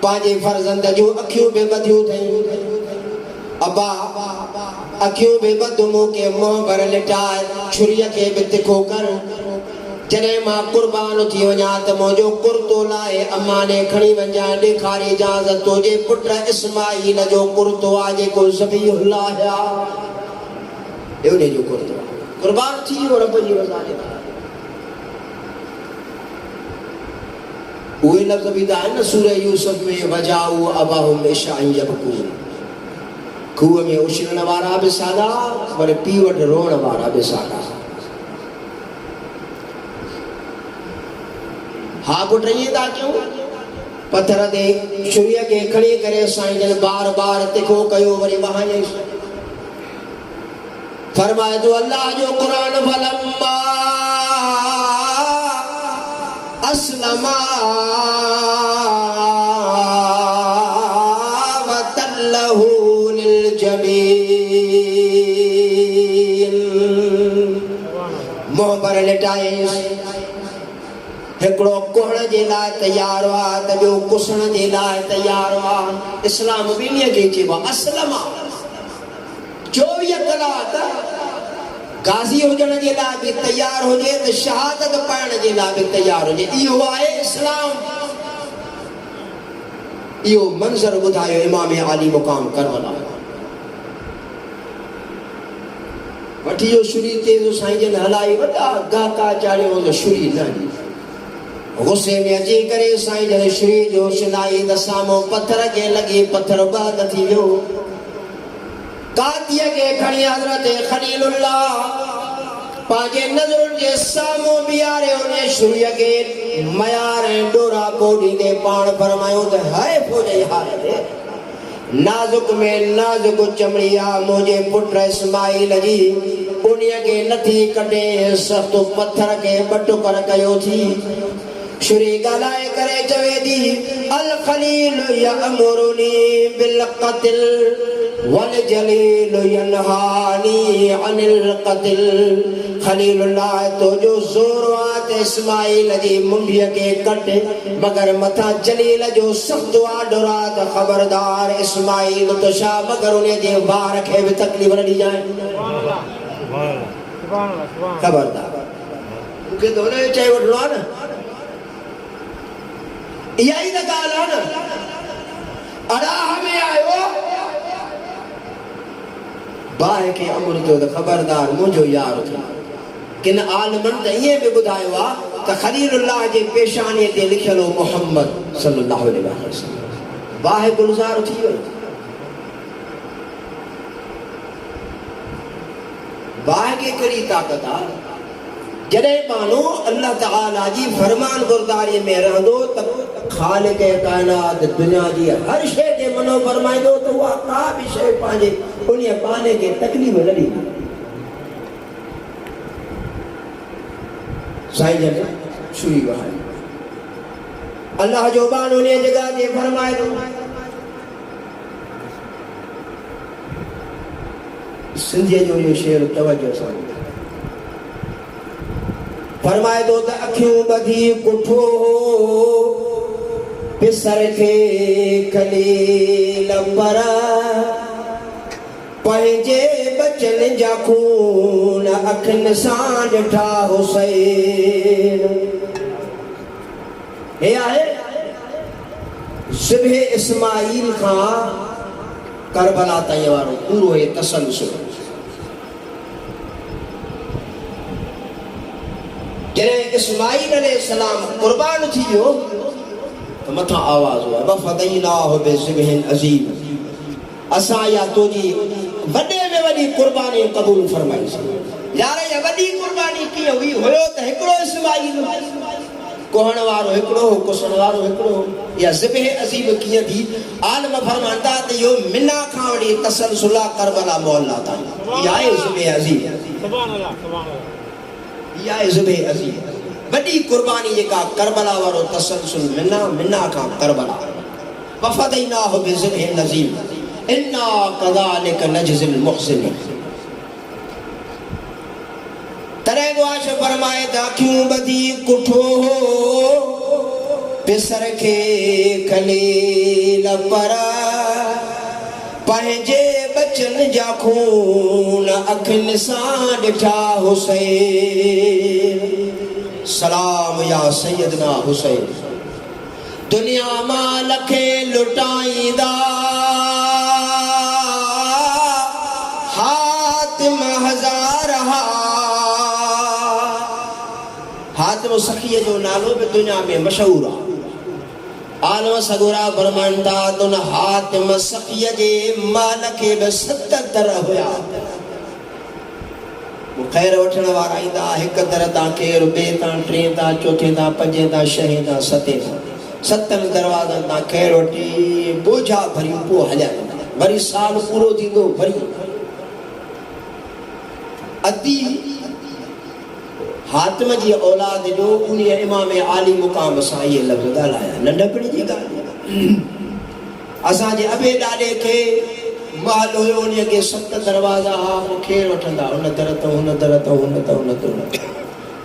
पंहिंजे फर्ज़ंद जूं अखियूं बि ॿधियूं अथई। अबा अखियूं बि ॿध मूंखे मुंहुं भरे लेटाए, छुरीअ खे बि तिखो कर। जॾहिं मां कुर्बान थी वञा त मुंहिंजो कुर्तो लाइ अम्मा ने खणी वञा, ॾेखारी इजाज़त तुंहिंजे पुट इस्माईल जो कुर्तो आहे जेको ज़बीहुल्लाह आहे, उन जो कुर्तो कुर्बान थी वियो रब जी रज़ा जे लाइ। उहे लफ़्ज़ बि त आहिनि न सूरह यूसुफ में, वजाऊ अबाहुम इशाअन यबकून। खूह में उछलण वारा बि सादा, पर पीउ वटि रोअण वारा बि सादा। हा पुट ईअं था कयूं, पथर ते छुरीअ खे खणी करे साईं जन बार बार तिखो कयो, वरी वहायईं। फरमाए तो अल्लाह जो कुरान, फलम्मा अस्लमा वतल्लहु लिलजबीन। मुंहुं भर लेटाए, हिकिड़ो कुहण जे लाइ तयार हुआ त ॿियो कुसण जे लाइ तयार हुआ। इस्लाम बि इन खे चइबो आहे अस्लमा। 24 कलाक गाज़ी हुजण जे लाइ बि तयार हुजे त शहादत पाइण जे लाइ बि तयार हुजे। इहो आहे इस्लाम। इहो मंज़र ॿुधायो इमाम आली मुक़ाम करबला। वठी जो छुरी तेज साईं जन हलाई वॾा गाका चाढ़ियो तो छुरी न गुस्से में अची करे साईं जन छुरी जो सिलाई त साम्हूं पत्थर के लगी पत्थर बाद थी वियो कातीअ के खणी हज़रत खलीलुल्लाह पांजे नज़रुनि जे साम्हूं बीहारे उन छुरीअ खे मयार ऐं डोरा पोड़ी दे पाण फरमायो त हाय फौजी हालत नाज़ुक में नाज़ुक चमड़ी आ मुझे पुट इस्माइल जी उन्हीअ खे नथी कटे सख़्त पत्थर के बटुकर कयो थी छुरी ॻाल्हाए करे चवे थी अल खलील यअमुरुनी बिल क़त्ल वल जलील यनहानी अनिल क़त्ल खलीलुल्लाह तो जो ज़ोर आ त इस्माइल जी मुंडीअ के कट मगर मथा जलील जो सख़्त आ डोरा त ख़बरदार इस्माइल तो छा मगर उन जे वार खे भी तकलीफ़ न ॾिजांइ ख़बरदार मूंखे तो उन चई वठिणो आहे न इहा ई त ॻाल्हि आहे न अड़ाह में आयो बाहि खे अमर कयो त ख़बरदार मुंहिंजो यार थियो किन आलमन त ईअं बि ॿुधायो आहे त खलीलुल्लाह जे पेशानीअ ते लिखियल हो मुहम्मद सल्लल्लाहु अलैहि वसल्लम बाहि गुलज़ार थी वई बाहि खे कहिड़ी ताक़त आहे जॾहिं माण्हू अल्लाह ताला जी फरमान गुरदारीअ में रहंदो त ख़ालिक काइनात दुनिया जी हर शइ खे मनो फरमाईंदो त उहा का बि शइ पंहिंजे उन पाने खे तकलीफ़ न ॾींदी साईं जन छुरी वहाई अल्लाह जो बान उन जगह ते फरमाए थो सिंधीअ जो इहो शेर तवजो सां फरमाए थो त अखियूं ॿधी कुठो पिसर खे खलील पर पंहिंजे बचन जा खून अखियुनि सां ॾिठा हुसैन हे आहे ज़िब्ह इस्माइल खां करबला ताईं वारो पूरो हे तसलसल जॾहिं इस्माइल अलैहिस्सलाम क़ुर्बान थी वियो त मथां आवाज़ हुआ वफ़दैनाहु बिज़िब्हिन अज़ीम असां या तुंहिंजी वॾे में वॾी क़ुर्बानी क़बूल फरमाईसीं यार इहा वॾी क़ुर्बानी कीअं हुई हुयो त हिकिड़ो इस्माइल कोहण वारो हिकिड़ो कुसण वारो हिकिड़ो या ज़िब्ह अज़ीम कीअं थी आलम फरमाईंदा त इहो मिना खां वठी तसलसल करबला मोहल्ला ताईं इहा आहे ज़िब्ह अज़ीम सुभान अल्लाह सुभान अल्लाह इहा आहे ज़िब्ह अज़ीम वॾी क़ुर्बानी जेका करबला वारो तसलसल मिना खां करबला वफ़दैनाहु बिज़िब्हिन अज़ीम इन्ना कज़ालिक नजज़िल मुहसिनीन तॾहिं दुआश फरमाए त अखियूं ॿधी कुठो पिसर खे खलील पर पंहिंजे बचन जा खून अखियुनि सां ॾिठा हुसैन सलाम या सैयदना हुसैन दुनिया मां लखे लुटाईंदा हातिम हज़ार हातिम सखीअ जो नालो बि दुनिया में मशहूर आहे आलम सगुरा फरमाईंदा त उन हातिम सखीअ जे माल खे बि 77 हुया ख़ैर वठण वारा ईंदा हिकु दर तां केरु ॿिए तां टे तां चोथे तां पंजे तां छहे तां सते तां 7 दरवाज़नि तां ख़ैर वठी बोझा भरी पोइ हलिया वेंदा वरी साल पूरो थींदो वरी अदी हातिम जी औलाद जो उन इमाम आली मुक़ाम सां इहे लफ़्ज़ ॻाल्हाया नंढपण जी ॻाल्हि असांजे अबे ॾाॾे खे महल हुयो उन खे 7 दरवाज़ा हा खेर वठंदा हुन दर तां हुन दर तां हुन तां हुन तां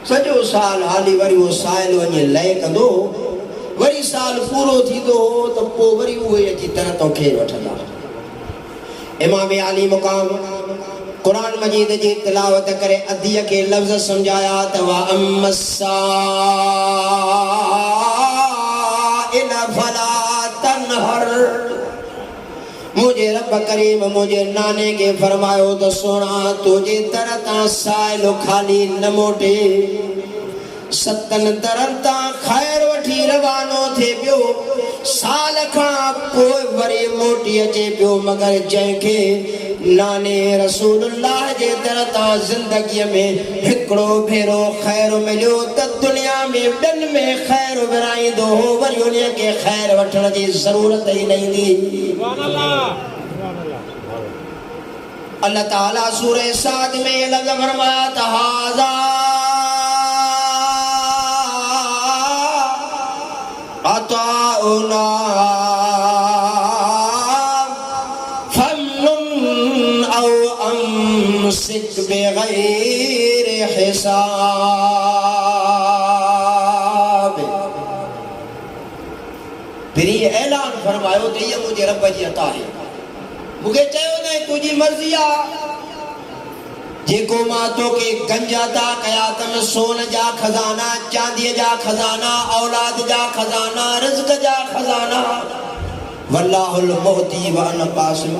सॼो साल हाली वरी उहो साहिल वञी लय कंदो वरी साल पूरो थींदो त पोइ वरी उहे अची दर तां खेर वठंदा इमाम आली मुक़ाम कुरान मजीद जी तिलावत करे अदीअ के लफ्ज़ समझाया त वा अम्मस्साइल फला तनहर मुझे रब करीम मुझे नाने के फरमायो तो सोना तुझे तरता साइलो खाली न मोटे सतन तरता खैर वठी रवानो थे पियो साल खां पोइ वरी मोटी अचे पियो मगर जंहिंखे नाने रसूलुल्लाह जे तरता जिंदगी में हिकड़ो भेरो खैर मिलियो त दुनिया में ॿियनि में खैर विराईंदो हो वरी उन्हीअ खे खैर वठण जी ज़रूरत ई न ईंदी। अल्लाह ताला सूरह साद में लफ़्ज़ फरमाया त हाज़ा अताउना फमनुन औ अमसिक बिगैर हिसाब। फिर ये ऐलान फरमायो त ये मुझे रब जी अता है मुझे चयो न तुझी मर्जी आ जेको मां तोखे गंजाता कया तम सोन जा खजाना चांदी जा खजाना औलाद जा खजाना रिज़्क़ जा खजाना वल्लाहुल मुअती व अना क़ासिम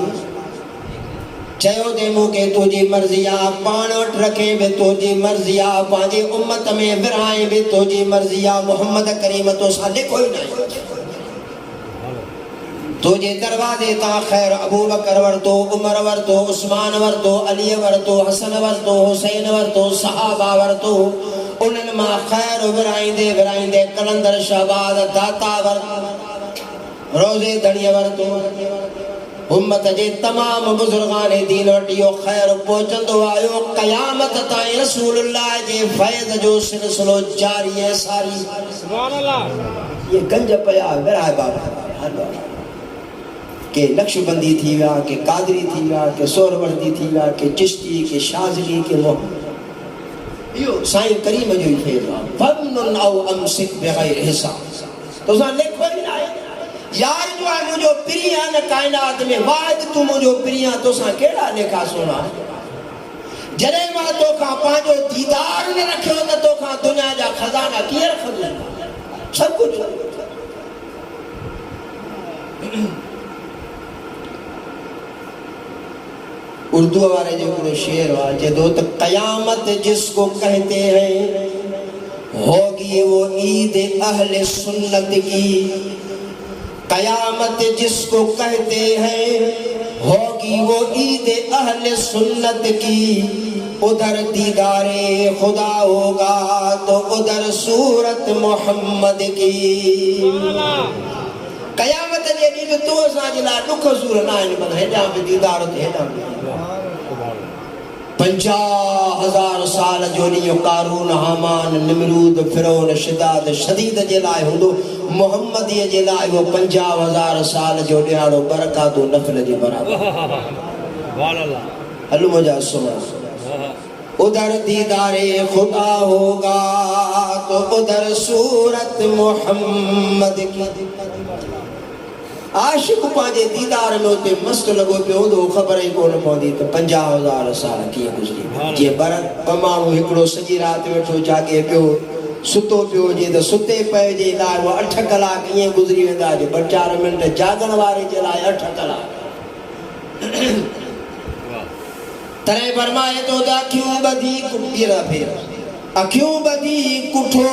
चयो दे मूंखे तुझी मर्जी आ पाण वटि रखे बि तुझी मर्जी आ पंहिंजे उम्मत में विरहाए बि तुझी मर्जी आ मोहम्मद करीम तोसां लिखो ई न तुझे दरवाजे ता खैर अबू बकर वरतो उमर वरतो उस्मान वरतो अली वरतो हसन वरतो हुसैन वरतो सहाबा वरतो उन्हनि मां खैर विराईंदे विराईंदे कलंदर शहबाज दाता वरतो रोज़े दड़ीअ वरतो उम्मत जे तमाम बुजुर्गान दीन वटि इहो खैर पहुचंदो आयो क़यामत ताईं रसूलुल्लाह जे फैज़ जो सिलसिलो जारी है सारी। सुभान अल्लाह। ये गंज पया विराए बाबा के नक्शबंदी थी विया के कादरी थी विया के सोरवर्दी थी विया के चिश्ती के शाज़ली के वो इहो साईं करीम जो ही फेर फमनुन औ अमसिक बिगैर हिसाब तो सा लिखो ही ना यार जो है मुझो प्रिया न कायनात में वाद तू मुझो प्रिया तो सा केड़ा लेखा सोना जरे मां तो का पांजो दीदार न रखियो न तो का दुनिया जा खजाना किए रखो सब कुछ उर्दू वाले जो पूरे शेर हुआ जदो तक कयामत जिसको कहते हैं होगी वो ईद अहले सुन्नत की कयामत जिसको कहते हैं होगी वो ईद अहले सुन्नत की उधर दीदारे खुदा होगा तो उधर सूरत मोहम्मद की कयामत जे ॾींहुं तो असां जे लाइ ॾुख सूर न आहिनि पर हेॾा बि दीदार ते हेॾा 50,000 साल जो ॾींहुं कारून हामान निमरूद फिरौन शिदाद शदीद जे लाइ हूंदो मोहम्मदीअ जे लाइ वो 50,000 साल जो ॾियारो बरकातो नफ़ल जे बराबर हलो मुंहिंजा सुना उधर दीदारे खुदा होगा तो उधर सूरत मोहम्मद की आशिक पांजे दीदार में उते मस्त लगो पियो तो खबर ही कोन पवंदी त 50,000 साल कीअं गुज़री जे बरक माण्हू हिकिड़ो सॼी राति वेठो जागे पियो सुतो पियो जे त सुते पए जे लाइ वो 8 कलाक ईअं गुज़री वेंदा जे 4 मिंट जागण वारे जे लाइ 8 कलाक तरे फरमाए तो अखियूं बधी कुटीरा फेर अखियूं बधी कुठो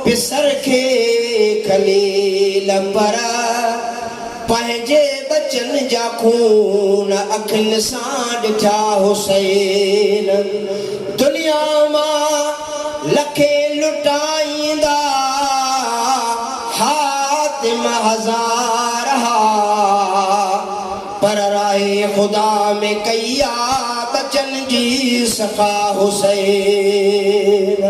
पिसर खे खलील पर पंहिंजे बचन जा खून अखियुनि सां ॾिठा हुसैन दुनिया मां लखे लुटाईंदा हातिम हज़ार पर राहे खुदा में कया बचन जी सखा हुसैन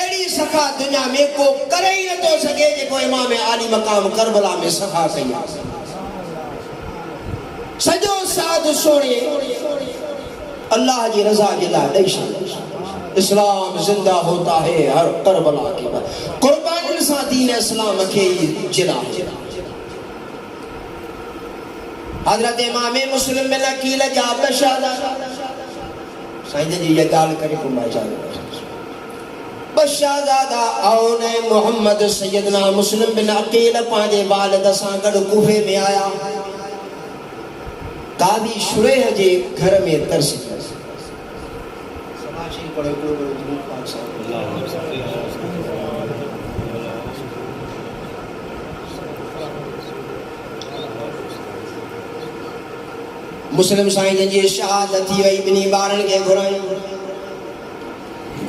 एड़ी सखा दुनिया में को करे ही न तो सके जेको इमाम आली मकाम करबला में सखा कया सजो साध सोने अल्लाह की रजा के लाए इस्लाम जिंदा होता है हर करबला के बाद कुर्बान सा दीन इस्लाम के जिला हजरत इमाम मुस्लिम बिन अकील जा बशादा साईं जी ये गाल करे को माजा बशादा औन मोहम्मद सैयदना मुस्लिम बिन अकील पांजे वालिद सां गड कूफे में आया कादी शुरेह जे घर में तरस मुस्लिम साईं जी शहादत थी वई बिनी बारन के घुराई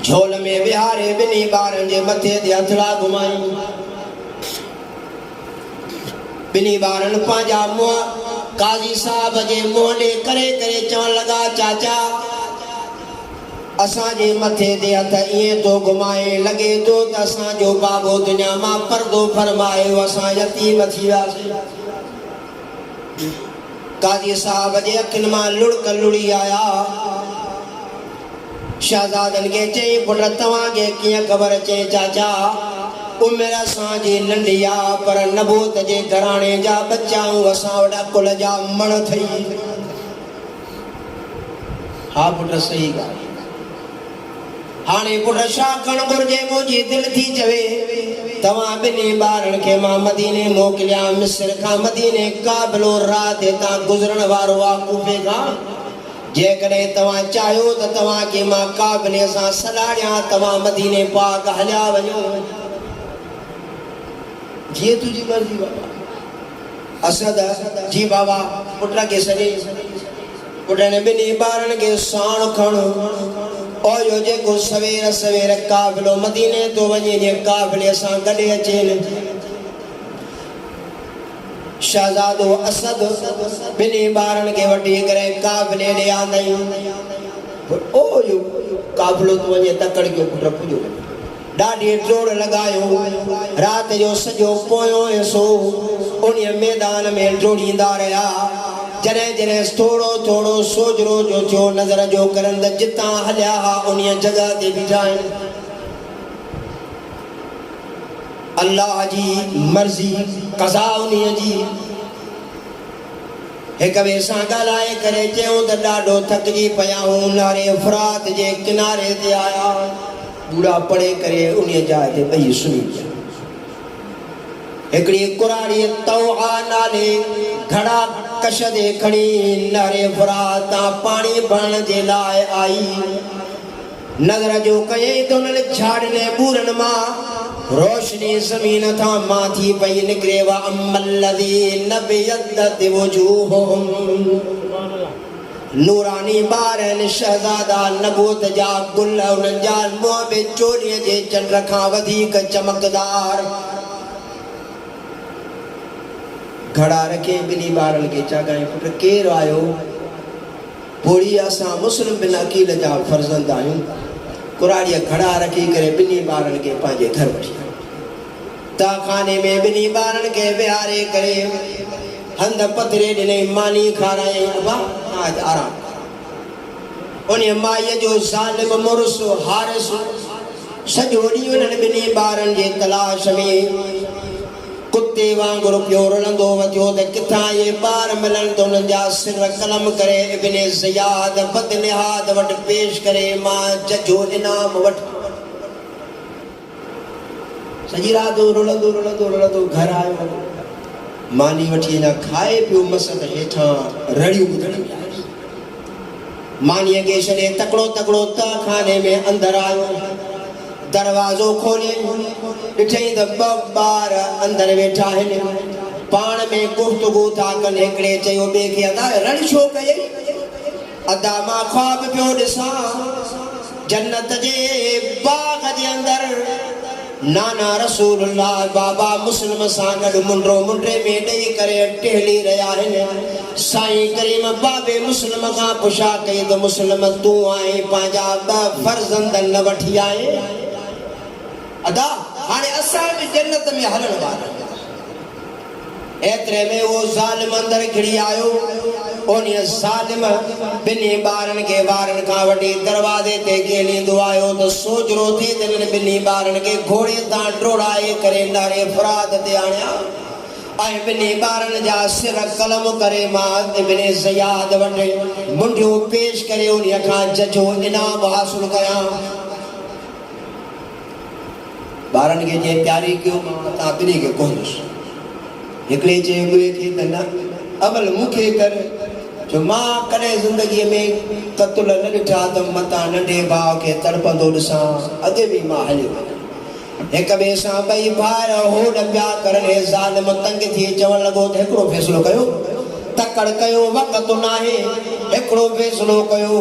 झोल में विहारे बिनी बारन जे मथे ते हथड़ा घुमाई बिनी बारन पांजा मुंह काजी साहब जे मुंह ॾे करे करे चवण लगा चाचा असां जे मथे ते हथ ईअं तो घुमाए लगे तो त असां जो बाबो दुनिया मां पर्दो फरमायो असां यतीम थी वियासीं काजी साहब जे अखियुनि मां लुड़क लुड़ी आया शहजादन के चई पुट तव्हांखे कीअं ख़बर चई चाचा उमिरि असांजी नंढी आहे पर नबूत जे घराणे जा बच्चा असां वॾा कुल जा मण थई हा पुट सही ॻाल्हि हाणे पुट छा करणु घुरिजे मुंहिंजी दिलि थी चवे तव्हां ॿिन्ही ॿारनि खे मां मदीने मोकिलिया मिस्र खां मदीने काबिलो रात हितां गुज़रण वारो आहे कूफे खां जेकॾहिं तव्हां चाहियो त तव्हांखे मां काबिले सां सॾाड़ियां तव्हां मदीने पाक हलिया वञो जीअं तुंहिंजी मर्ज़ी बाबा असद जी बाबा पुट खे सॾे पुट ने ॿिन्ही ॿारनि खे साण खणो ओयो जेको सवेर सवेर काबिलो मदीने तो वञे जे काबिले सां गॾे अचेनि शहजादो असद ॿिन्ही ॿारनि खे वठी करे काबिले ॾे आंदईं ओयो काबिलो तो वञे तकड़ के पुट पुॼो ॾाढी जोड़ लगायो रात जो सॼो पोयों हिसो उन मैदान में जोड़ींदा रहिया जॾहिं जॾहिं थोड़ो थोड़ो सोजरो जो थियो नज़र जो करंद जितां हलिया हा उन जगह ते बीठा आहिनि अल्लाह जी मर्ज़ी क़ज़ा उन जी हिक ॿिए सां ॻाल्हाए करे चयूं त ॾाढो थकिजी पिया हूं नारे फरात जे किनारे ते आया बूढ़ा पड़े करे उन जाइ ते ॿई सुम्ही पिया हिकिड़ी कुराड़ी तौआ नाले घड़ा कश दे खणी नारे फरात पानी भरण जे लाइ आई नज़र जो कयई त उन्हनि झाड़ियुनि बूरनि मां रोशनी ज़मीन था मां थी पई निकिरे वा अम्मल्लज़ी नबियत वजूहुहुम नूरानी ॿार शहज़ादा नबूत जा गुल उन्हनि जा मुंहं में चोॾीअ जे चंड खां वधीक चमकदार घड़ा रखे ॿिन्ही ॿारनि खे चगाई पुट केरु आयो पोड़ी असां मुस्लिम बिन अकील जा फर्ज़ंद आहियूं कुराड़ीअ घड़ा रखी करे ॿिन्ही ॿारनि खे पंहिंजे घर वठी ताखाने में ॿिन्ही ॿारनि खे विहारे करे हंध पथरे ॾिनई मानी खाराई आराम उन माईअ जो ज़ालिम मुड़ुस हारिस सॼो ॾींहुं उन्हनि ॿिन्ही ॿारनि जे तलाश में कुत्ते वांगुरु पियो रुलंदो वधियो त किथां इहे ॿार मिलनि त उन्हनि जा सिर कलम करे इब्ने ज़ियाद बदनिहाद वटि पेश करे मां जजो इनाम वठि सॼी राति रुलंदो रुलंदो रुलंदो घर आयो मानी वठी अञा खाए पियो मसद हेठां रड़ियूं ॿुधण मानीअ खे छॾे तकिड़ो तकिड़ो तहखाने में अंदरि आयो दरवाज़ो खोले ॾिठई त ॿ ॿार अंदरि वेठा आहिनि पाण में गुफ़्तगू था कनि हिकिड़े चयो ॿिए खे अदा रड़ छो कयई अदा मां ख्वाब पियो ॾिसां जन्नत जे बाग़ जे अंदरि नाना रसूलुल्लाह बाबा मुस्लिम सां गॾु मुंडो मुंडे में ॾेई करे टहली रहिया आहिनि साईं करीम बाबे मुस्लिम खां पुछा कई त मुस्लिम तूं आहीं पंहिंजा ॿ फर्ज़ंद न वठी आए अदा हाणे असां बि जन्नत में हलण वारा एतिरे में वो ज़ालिम अंदरि घिड़ी आयो उन ज़ालिम ॿिन्ही ॿारनि खे ॿारनि खां वठी दरवाज़े ते गेलींदो आयो त सोजरो थी त ॿिन्ही ॿारनि खे घोड़े तां डोड़ाए करे नारे फरात ते आणिया ऐं ॿिन्ही ॿारनि जा सिर कलम करे मां इब्ने ज़ियाद वटि मुंडियूं पेश करे उन खां जजो इनाम हासिल कयां ॿारनि खे जीअं तयारी कयो तव्हां ॿिन्ही खे कोन्हसि हिकिड़े चयो ॿिए खे त न अमल मूंखे कर जो मां कॾहिं ज़िंदगी में क़त्ल न ॾिठा त मतां नंढे भाउ खे तड़पंदो ॾिसां अॻे बि मां हलियो हिक ॿिए सां ॿई भाइर होॾ पिया करनि ज़ालिम तंग थी चवण लॻो त हिकिड़ो फ़ैसिलो कयो तकड़ कयो वक़्तु नाहे हिकिड़ो फ़ैसिलो कयो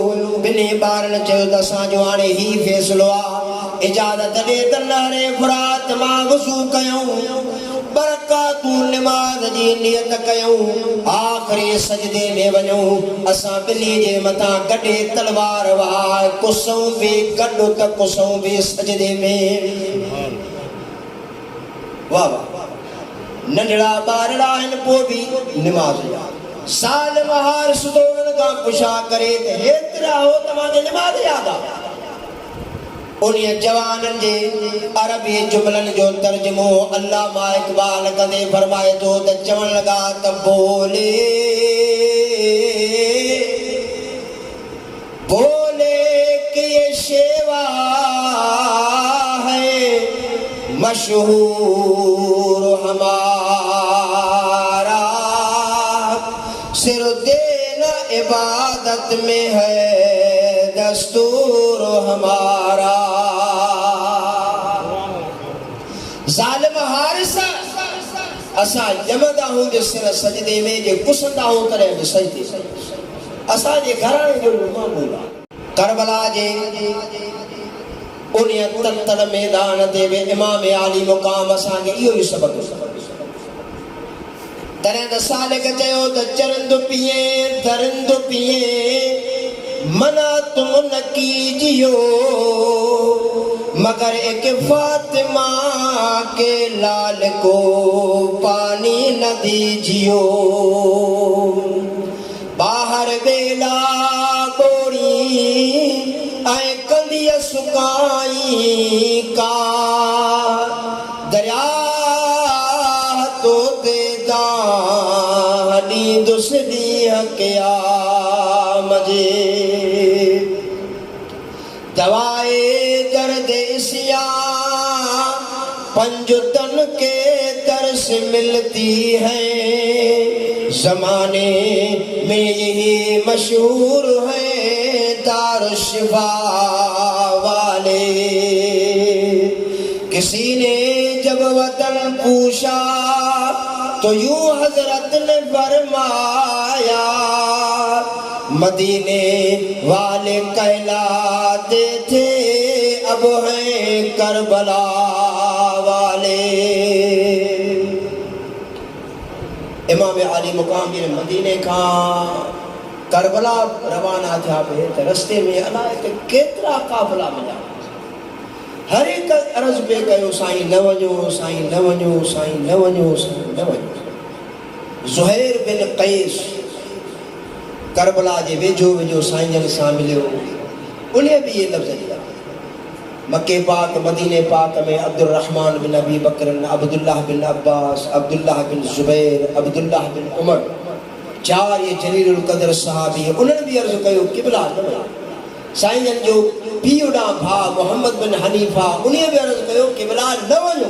ॿिन्ही ॿारनि चयो त असांजो हाणे ही फ़ैसिलो आहे इजाज़त ॾे त नहरे फुरात मां वज़ू कयूं बरकातूं निमाज़ जी नियत कयूं आख़िरी सजदे में वञूं असां ॿिन्ही जे मथां गॾे तलवार वार कुसूं बि गॾु त कुसूं बि सजदे में वाह वाह नंढड़ा ॿारड़ा आहिनि पोइ बि निमाज़ जा साल बहार सुधो उन्हनि खां पुछा करे त हेतिरा हो तव्हांखे निमाज़ यादि आहे उन्हीअ जवाननि जे अरबी जुमलनि जो तर्जुमो अल्लामा इक़बाल कंदे फरमाए थो त चवण लॻा त बोले बोले कि ये शेवा है मशहूर हमारा सिर देना इबादत में है दस्तूर हमारा ज़ालिम हारिसा असां जमदा हूं जे सिर सजदे में जे कुसंदा हूं तॾहिं बि सजदे असांजे घराणे जो मामूल आहे करबला जे उन्हीअ तत्तर मैदान ते बि इमाम आली मुक़ाम असांखे इहो ई सबक़ तॾहिं त सालिक चयो त चरंद पिए दरिंद पिए मना तुम न कीजियो मगर एक फातिमा के लाल को पानी न दीजियो बाहर बेला गोरी ऐं कंदिय सुकाई का दरिया तो दे दानी दुसदी क्या मजे दवाए दर्द इसिया पंजुतन के तरस मिलती है जमाने में यही मशहूर है दारुशिफा वाले किसी ने जब वतन पूछा तो यूं हजरत ने फरमाया मदीने वाले कहलाते थे अब हैं करबला वाले इमाम आली मुकाम जे मदीने का करबला रवाना थिया पे त रस्ते में अलाए केतिरा काफ़िला मिलिया हर एक अर्ज़ पे कयो साईं न वञो साईं न वञो साईं न वञो साईं न वञो ज़ुहैर बिन क़ैस करबला जे वेझो वेझो साईं जन सां मिलियो उन्हें भी ये लफ्ज़ दिया मक्के पाक मदीने पाक में अब्दुल रहमान बिन अबी बकर अब्दुल्लाह बिन अब्बास अब्दुल्लाह बिन जुबैर अब्दुल्लाह बिन उमर चार ये जलीलुल कदर सहाबी उन्होंने भी अर्ज़ कयो क़िबला न वञो साईं जन जो पीउड़ा भा मोहम्मद बिन हनीफा उन्हें भी अर्ज़ कयो क़िबला न वञो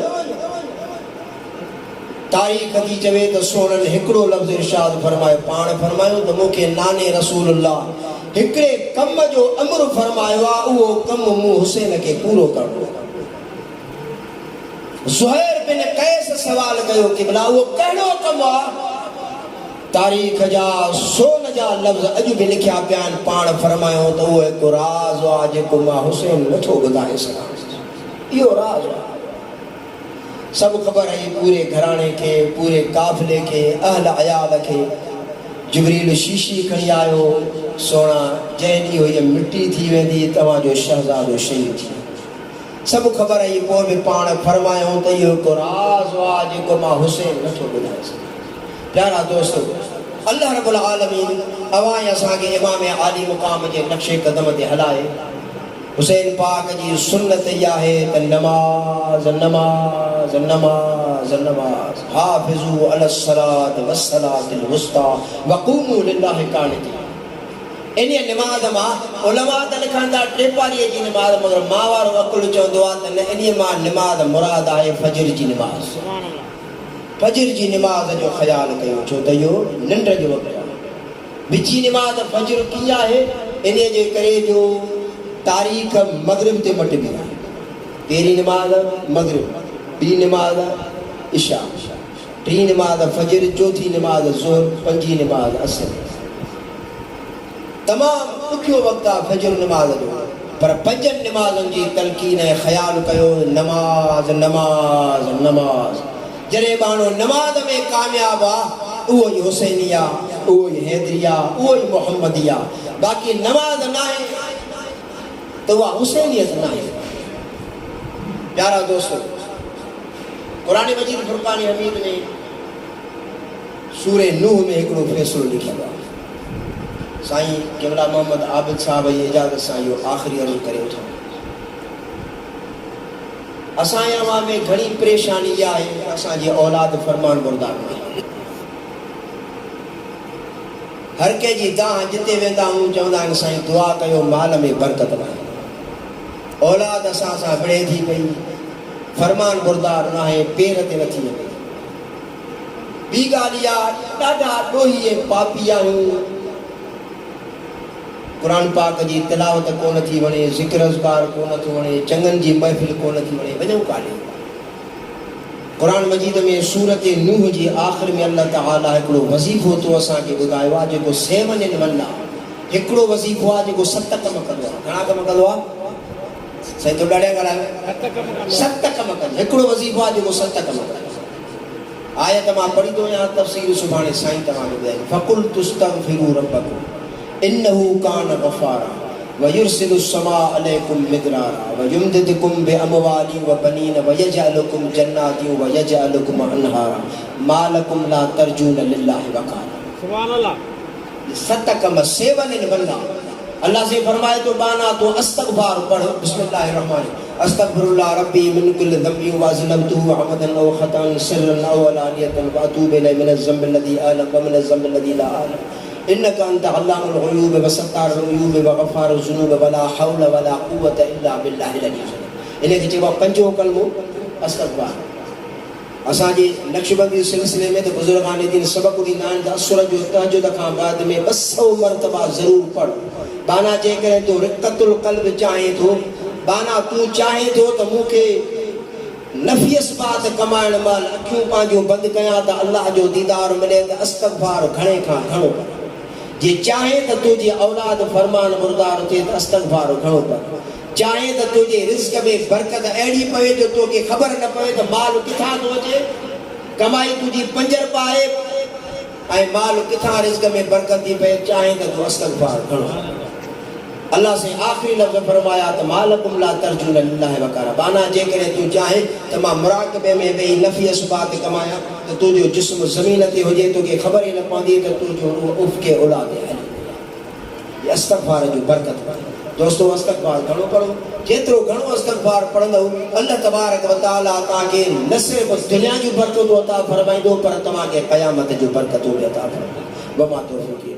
तारीख़ की चवे तो सोनन हिकड़ो लफ्ज़ इरशाद फरमायो पाण फरमायो तो मूंखे नाने रसूलुल्लाह हिकड़े कम जो अमर फरमायो आ उहो कम मूं हुसैन के पूरो करणो ज़ुहैर बिन क़ैस सवाल कयो क़िबला उहो कहिड़ो कम आ तारीख़ जा सोन जा लफ्ज़ अॼु भी लिखिया पिया आहिनि पाण फरमायो तो उहो हिकु राज़ आ जेको मां हुसैन नथो ॿुधाए सघां इहो राज़ आ सब खबर है पूरे घराने के पूरे काफिले के अहल अयाल के जिब्रील शीशी खणी आयो सोना जंहिं ॾींहुं इहा मिट्टी थी वेंदी तव्हांजो शहज़ादो शहीद थी सब खबर है पोइ बि पाण फरमायो त इहो हिकु राज़ आहे जेको मां हुसैन नथो ॿुधाए सघां प्यारा दोस्तो अल्लाह रब्बुल आलमीन अवां असांखे इमाम आली मुक़ाम जे नक्शे कदम ते हलाए हुसैन पाक जी सुन्नत इहा है त नमाज नमाज नमाज नमाज हाफिज़ू अलस्सलात वस्सलातिल वुस्ता वक़ूमू लिल्लाहि क़ानितीन इन नमाज मां उलमा त लिखनि था टेपारीअ जी नमाज मगर मां वारो अकुल चवंदो आहे त न इन मां नमाज मुराद आहे फजर जी नमाज फजर जी नमाज जो ख़्याल कयो छो त इहो निंड जो वक़्तु आहे बिची नमाज फजर की आहे इन जे करे जो तारीख़ मगरिब ते मटिबी आहे। पहिरीं नमाज मगरिब, ॿी नमाज इशा, टी नमाज फजर, चौथी नमाज ज़ोहर, पंजी नमाज असर। तमामु ॾुखियो वक़्तु आहे फजर नमाज जो, पर पंजनि नमाज़ुनि जी तलक़ीन ऐं ख़्यालु कयो नमाज नमाज नमाज। जॾहिं माण्हू नमाज में कामयाबु आहे उहो ई हुसैनी आहे, उहो ई हैदरी आहे, उहो ई मुहम्मदी आहे। बाक़ी नमाज न आहे त उहा हुसैनियत न आहे। प्यारा दोस्तों, क़ुरान मजीद फुरक़ान हमीद में सूरे नूह में हिकिड़ो फ़ैसिलो लिखियलु आहे। साईं केवला मोहम्मद आबिद साहब जी इजाज़त सां इहो आख़िरी अर्ज़ु करे वठूं। असांजे अवाम में घणी परेशानी इहा आहे त असांजी औलाद फरमान बरदार न आहे। हर कंहिंजी तव्हां जिते वेंदा आहियूं चवंदा आहिनि साईं दुआ कयो माल में बरकत न आहे। औलाद असां सां विढ़े थी पई, फरमान बरदार न आहे, पेर ते नथी वञे। ॿी ॻाल्हि इहा ॾाढा ॾोही ऐं पापी आहियूं। क़ुरान पाक जी तिलावत कोन थी वणे, ज़िक्र अज़कार कोन थो वणे, चङनि जी महफ़िल कोन थी वणे, वञूं काॾे? क़ुरान मजीद में सूरत नूह जी आख़िर में अल्लाह ताला हिकिड़ो वज़ीफ़ो तो असांखे ॿुधायो आहे जेको 7 इन 1 आहे। हिकिड़ो वज़ीफ़ो आहे जेको 7 कम कंदो आहे। घणा कम कंदो आहे? साईं तो ॾाढा ॻाल्हायो। 7 कम कंदो। हिकिड़ो वज़ीफ़ो आहे जेको 7 कम कंदो। आयत मां पढ़ी थो वञां, तफ़सीर सुभाणे साईं तव्हांखे ॿुधाईंदो। फ़कुल तुस्तग़फिरू रब्बकुम इन्नहु कान गफ़ारा वयुरसिलु समा अलैकुम मिदरारा वयुमदिदकुम बिअमवालिन व बनीन वयजअलकुम जन्नातिन वयजअलकुम अनहारा मा लकुम ला तर्जून लिल्लाहि वक़ारा। सुभान अल्लाह। 7 कम 7 इन 1 अल्लाह से फरमाए तो बाना तो अस्तगफार पढ़। बिस्मिल्लाहिर रहमानिर रहीम। अस्तगफिरुल्लाह रब्बी मिन कुल्लि ज़ंबि व अज़लमतुहु अमदन अव ख़तअन सिर्रन अव अलानियतन व अतूबु इलैहि मिनज़ ज़ंबि अल्लज़ी अअलम व मिनज़ ज़ंबि अल्लज़ी ला अअलम इन्नका अंत अल्लामुल ग़ुयूब व सत्तारुल उयूब व गफ़ारुज़ ज़ुनूब व ला हौल व ला क़ुव्वत इल्ला बिल्लाहिल अलील अज़ीम। इनखे चइबो आहे पंजो कलमो अस्तगफार। असांजे नक्शबंदी सिलसिले में तो बुजुर्गान दीन सबक ॾींदा आहिनि त असुर जो तहजुद खां बाद में 200 मरतबा ज़रूर पढ़। बाना जेकॾहिं तूं रिक़तुल क़ल्ब चाहे थो, बाना तूं चाहे थो त मूंखे नफ़ियस बात कमाइण महिल अखियूं पंहिंजो बंदि कयां त अल्लाह जो दीदार मिले त अस्तगफार घणे खां घणो पढ़। जे चाहे त तुंहिंजी औलाद फरमान बरदार थिए त अस्तगफार घणो पढ़। चाहे त तुंहिंजे रिज़्क़ में बरकत अहिड़ी पवे जो तोखे ख़बर न पवे त माल किथां थो अचे। कमाई तुंहिंजी 5 रुपया आहे ऐं माल किथां रिज़्क़ में बरकत थी पए। चाहे त तूं अस्तगफार घणो। अल्लाह से आख़िरी लफ़्ज़ फरमाया त मालकुम ला तर्जून लिल्लाहि वक़ारा। बाना जेकॾहिं तूं चाहे त मां मुराक़बे में वेही नफ़ी असबात कमायां त तुंहिंजो जिस्म ज़मीन ते हुजे, तोखे ख़बर ई न पवंदी त तुंहिंजो उफ़क़े औलाद आहे। ये अस्तगफार जो बरकत। दोस्तों अस्तगफार घणो पढ़ो। जेतिरो घणो अस्तगफार पढ़ंदव अल्लाह तबारक व तआला तव्हांखे न सिर्फ़ु दुनिया जूं बरकतूं अता फरमाईंदो पर तव्हांखे क़यामत जूं बरकतूं बि अता फरमाईंदो। वमा तौफ़ीक़ी